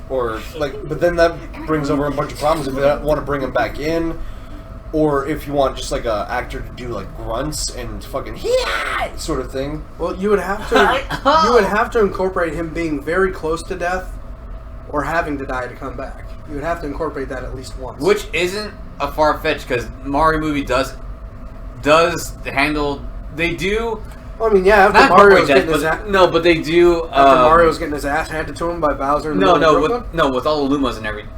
Or like, but then that brings over a bunch of problems if they want to bring him back in. or if you want just like a actor to do like grunts and fucking yeah sort of thing. Well, you would have to incorporate him being very close to death or having to die to come back. You would have to incorporate that at least once. Which isn't a far-fetched, because Mario movie does handle... They do... I mean, yeah, after Mario's getting his ass... No, but they do... After Mario's getting his ass handed to him by Bowser in with all the Lumas and everything.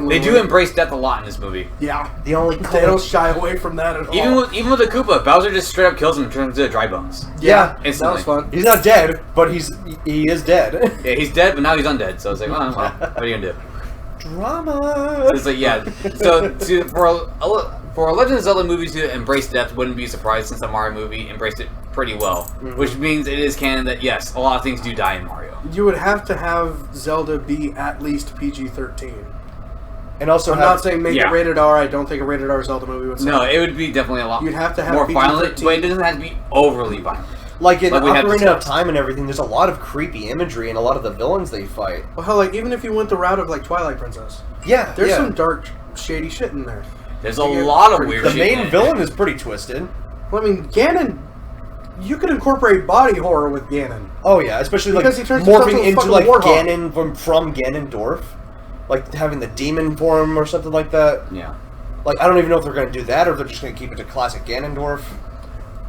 They do embrace death a lot in this movie. Yeah. They don't shy away from that at all. Even with the Koopa, Bowser just straight up kills him and turns into dry bones. Yeah, instantly. that was fun. He's not dead, but he is dead. Yeah, he's dead, but now he's undead, so it's like, well, what are you gonna do? Drama! It's like, yeah. So, for a Legend of Zelda movie to embrace death wouldn't be a surprise, since the Mario movie embraced it pretty well. Mm-hmm. Which means it is canon that, yes, a lot of things do die in Mario. You would have to have Zelda be at least PG-13. And also, I'm not saying make it rated R. I don't think a rated R Zelda movie would. No, it would be definitely a lot. You'd have to have more PG-13. violent, but it doesn't have to be overly violent. Like in Ocarina of Time and everything, there's a lot of creepy imagery and a lot of the villains they fight. Well, hell, like even if you went the route of like Twilight Princess, there's some dark, shady shit in there. There's a lot of weird. The main villain is pretty twisted. Well, I mean, Ganon. You could incorporate body horror with Ganon. Oh yeah, especially because like he turns morphing into like Ganon from Ganondorf, like having the demon form or something like that. Yeah. Like I don't even know if they're going to do that or if they're just going to keep it to classic Ganondorf.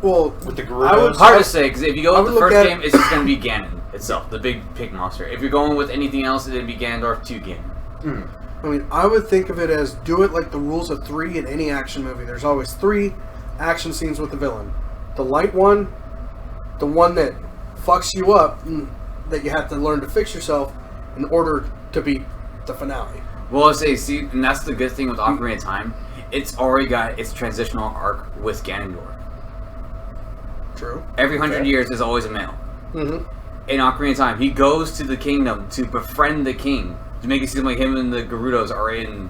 Well, with the Gerudos. Hard to say, because if you go with the first game, it's just going to be Ganon itself, the big pig monster. If you're going with anything else, it'd be Ganondorf 2 Ganon. I mean, I would think of it as do it like the rules of 3 in any action movie. There's always 3 action scenes with the villain. The light one, the one that fucks you up, that you have to learn to fix yourself in order to beat the finale. Well, and that's the good thing with Ocarina of Time. It's already got its transitional arc with Ganondorf. True. Every 100 years, there's always a male. Mm-hmm. In Ocarina of Time, he goes to the kingdom to befriend the king, to make it seem like him and the Gerudos are in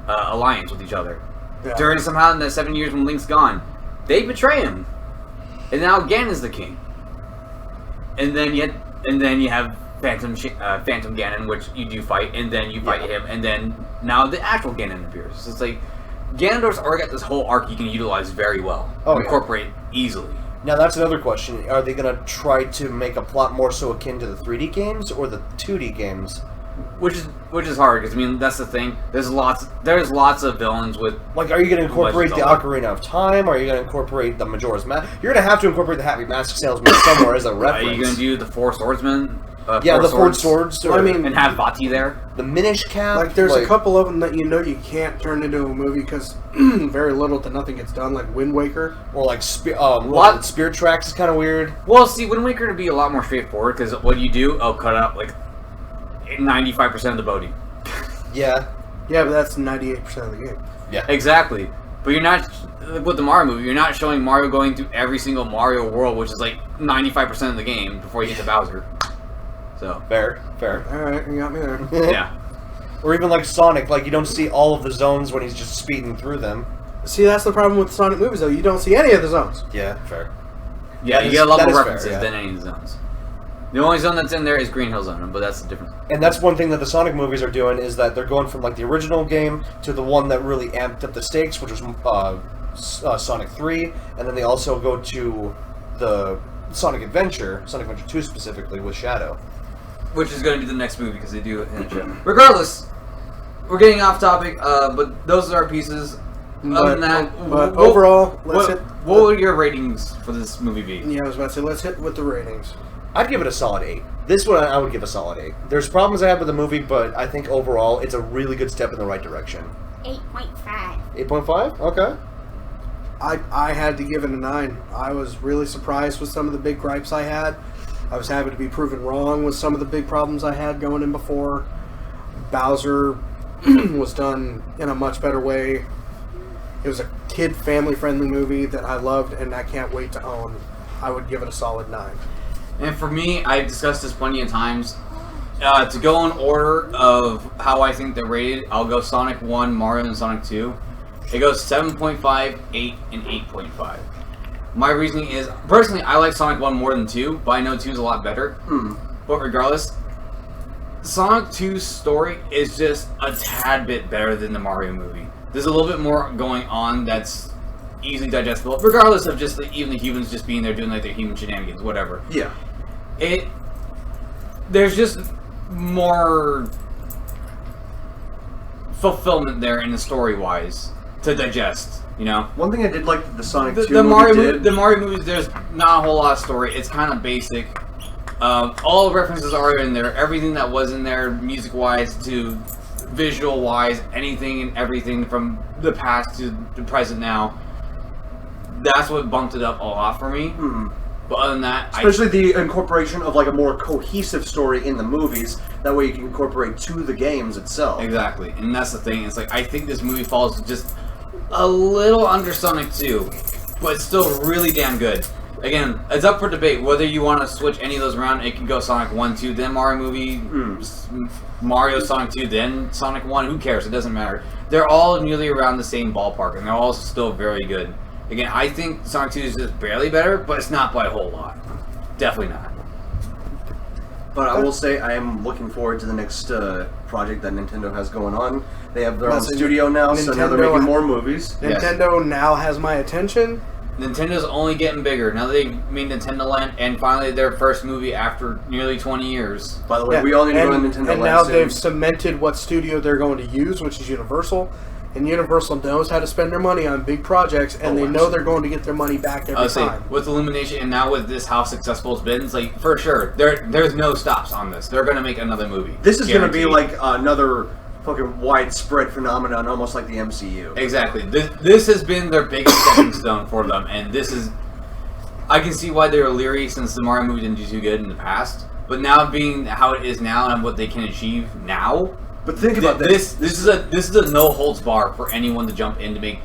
alliance with each other. Yeah. During somehow in the 7 years when Link's gone, they betray him, and now Ganon's the king. And then you have Phantom Ganon, which you do fight, and then you fight him, and then now the actual Ganon appears. So it's like Ganondorf's already got this whole arc you can utilize very well, incorporate easily. Now that's another question. Are they going to try to make a plot more so akin to the 3D games or the 2D games? Which is hard, because I mean that's the thing. There's lots of villains with. Like, are you going to incorporate the Ocarina of Time? Are you going to incorporate the Majora's Mask? You're going to have to incorporate the Happy Mask Salesman somewhere as a reference. Are you going to do the Four Swordsmen? The Four Swords. And have Vati there. The Minish Cap. Like, there's a couple of them that you can't turn into a movie because very little to nothing gets done, like Wind Waker. Or like Spirit Tracks is kind of weird. Well, see, Wind Waker would be a lot more straightforward because what you do, cut out like 95% of the boating. Yeah, but that's 98% of the game. Yeah, exactly. But you're not with the Mario movie. You're not showing Mario going through every single Mario world, which is like 95% of the game before you get to Bowser. So fair. All right, you got me there. Yeah. Or even like Sonic, like you don't see all of the zones when he's just speeding through them. See, that's the problem with Sonic movies, though. You don't see any of the zones. Yeah, fair. Yeah, you get a lot more references than any of the zones. The only zone that's in there is Green Hill Zone, but that's the difference. And that's one thing that the Sonic movies are doing, is that they're going from like the original game to the one that really amped up the stakes, which was Sonic 3, and then they also go to the Sonic Adventure 2 specifically, with Shadow. Which is going to be the next movie, because they do it in a show. Regardless, we're getting off topic, but those are our pieces. Other than that, but overall, what would your ratings for this movie be? Yeah, I was about to say, let's hit with the ratings. I'd give it a solid 8. This one I would give a solid 8. There's problems I have with the movie, but I think overall it's a really good step in the right direction. 8.5. 8.5? Okay. I had to give it a 9. I was really surprised with some of the big gripes I had. I was happy to be proven wrong with some of the big problems I had going in before. Bowser was done in a much better way. It was a kid, family-friendly movie that I loved, and I can't wait to own. I would give it a solid 9. And for me, I've discussed this plenty of times. To go in order of how I think they're rated, I'll go Sonic 1, Mario, and Sonic 2. It goes 7.5, 8, and 8.5. My reasoning is, personally, I like Sonic 1 more than 2, but I know 2 is a lot better. But regardless, Sonic 2's story is just a tad bit better than the Mario movie. There's a little bit more going on that's easily digestible, regardless of just even the humans just being there doing like their human shenanigans, whatever. Yeah. There's just more fulfillment there in the story-wise to digest, you know? One thing I did like the Sonic 2 the movie The Mario movies, there's not a whole lot of story. It's kind of basic. All the references are in there. Everything that was in there, music-wise to visual-wise, anything and everything from the past to the present now. That's what bumped it up a lot for me. Mm-hmm. But other than that, especially the incorporation of like a more cohesive story in the movies. That way you can incorporate to the games itself. Exactly, and that's the thing. It's like I think this movie falls just a little under Sonic 2, but it's still really damn good. Again, it's up for debate whether you want to switch any of those around. It can go Sonic 1, 2, then Mario movie, Mario, Sonic 2, then Sonic 1. Who cares? It doesn't matter. They're all nearly around the same ballpark, and they're all still very good. Again, I think Sonic 2 is just barely better, but it's not by a whole lot. Definitely not. But I will say I am looking forward to the next project that Nintendo has going on. They have their own studio now, so now they're making more movies. Nintendo now has my attention. Nintendo's only getting bigger. Now they made Nintendo Land, and finally their first movie after nearly 20 years. By the way, we all need to go to Nintendo Land. And now they've cemented what studio they're going to use, which is Universal. And Universal knows how to spend their money on big projects, and they know they're going to get their money back every time. With Illumination, and now with this, how successful it's been, it's like, for sure, there's no stops on this. They're going to make another movie. This is going to be like another fucking widespread phenomenon, almost like the MCU. Exactly. This has been their biggest stepping stone for them, and this is... I can see why they were leery since the Mario movie didn't do too good in the past, but now being how it is now and what they can achieve now... But think about this. This is a no holds bar for anyone to jump in to make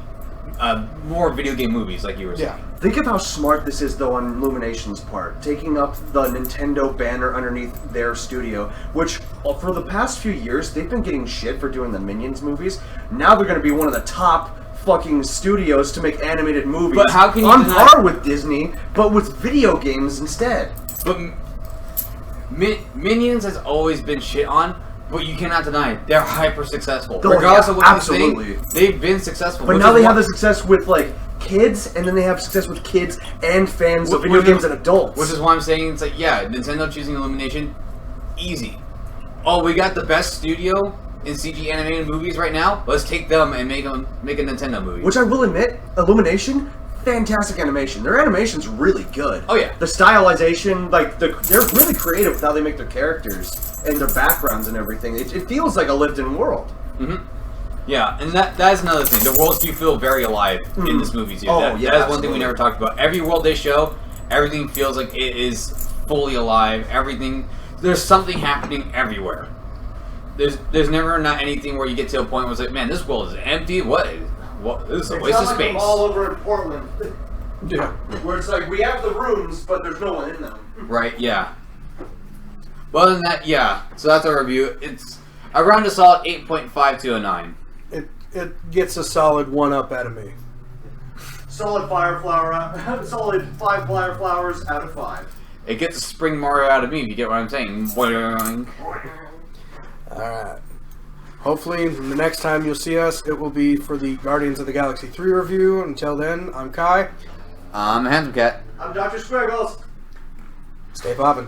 more video game movies, like you were saying. Yeah. Think of how smart this is, though, on Illumination's part, taking up the Nintendo banner underneath their studio, which for the past few years they've been getting shit for doing the Minions movies. Now they're going to be one of the top fucking studios to make animated movies. But how can you on deny par with Disney, but with video games instead? But Minions has always been shit on. But you cannot deny it. They're hyper successful. Regardless of what they think, they've been successful. But now they have the success with like kids, and then they have success with kids and fans of video games and adults. Which is why I'm saying it's like, yeah, Nintendo choosing Illumination, easy. Oh, we got the best studio in CG animated movies right now. Let's take them and make a Nintendo movie. Which I will admit, Illumination, fantastic animation. Their animation's really good. Oh yeah. The stylization, like they're really creative with how they make their characters and their backgrounds and everything. It feels like a lived-in world. Mm-hmm. Yeah, and that's another thing. The worlds do feel very alive in this movie too. That is one thing we never talked about. Every world they show, everything feels like it is fully alive. Everything, there's something happening everywhere. There's never not anything where you get to a point where it's like, man, this world is empty. What? This is a waste of space. All over in Portland. Yeah. Where it's like, we have the rooms, but there's no one in them. Right, yeah. But other than that, yeah. So that's our review. It's around a solid 8.5 to a 9. It gets a solid 1 up out of me. Solid solid 5 fire flowers out of 5. It gets a spring Mario out of me, if you get what I'm saying. Alright. Hopefully, the next time you'll see us, it will be for the Guardians of the Galaxy 3 review. Until then, I'm Kai. I'm Handsome Cat. I'm Dr. Squiggles. Stay poppin'.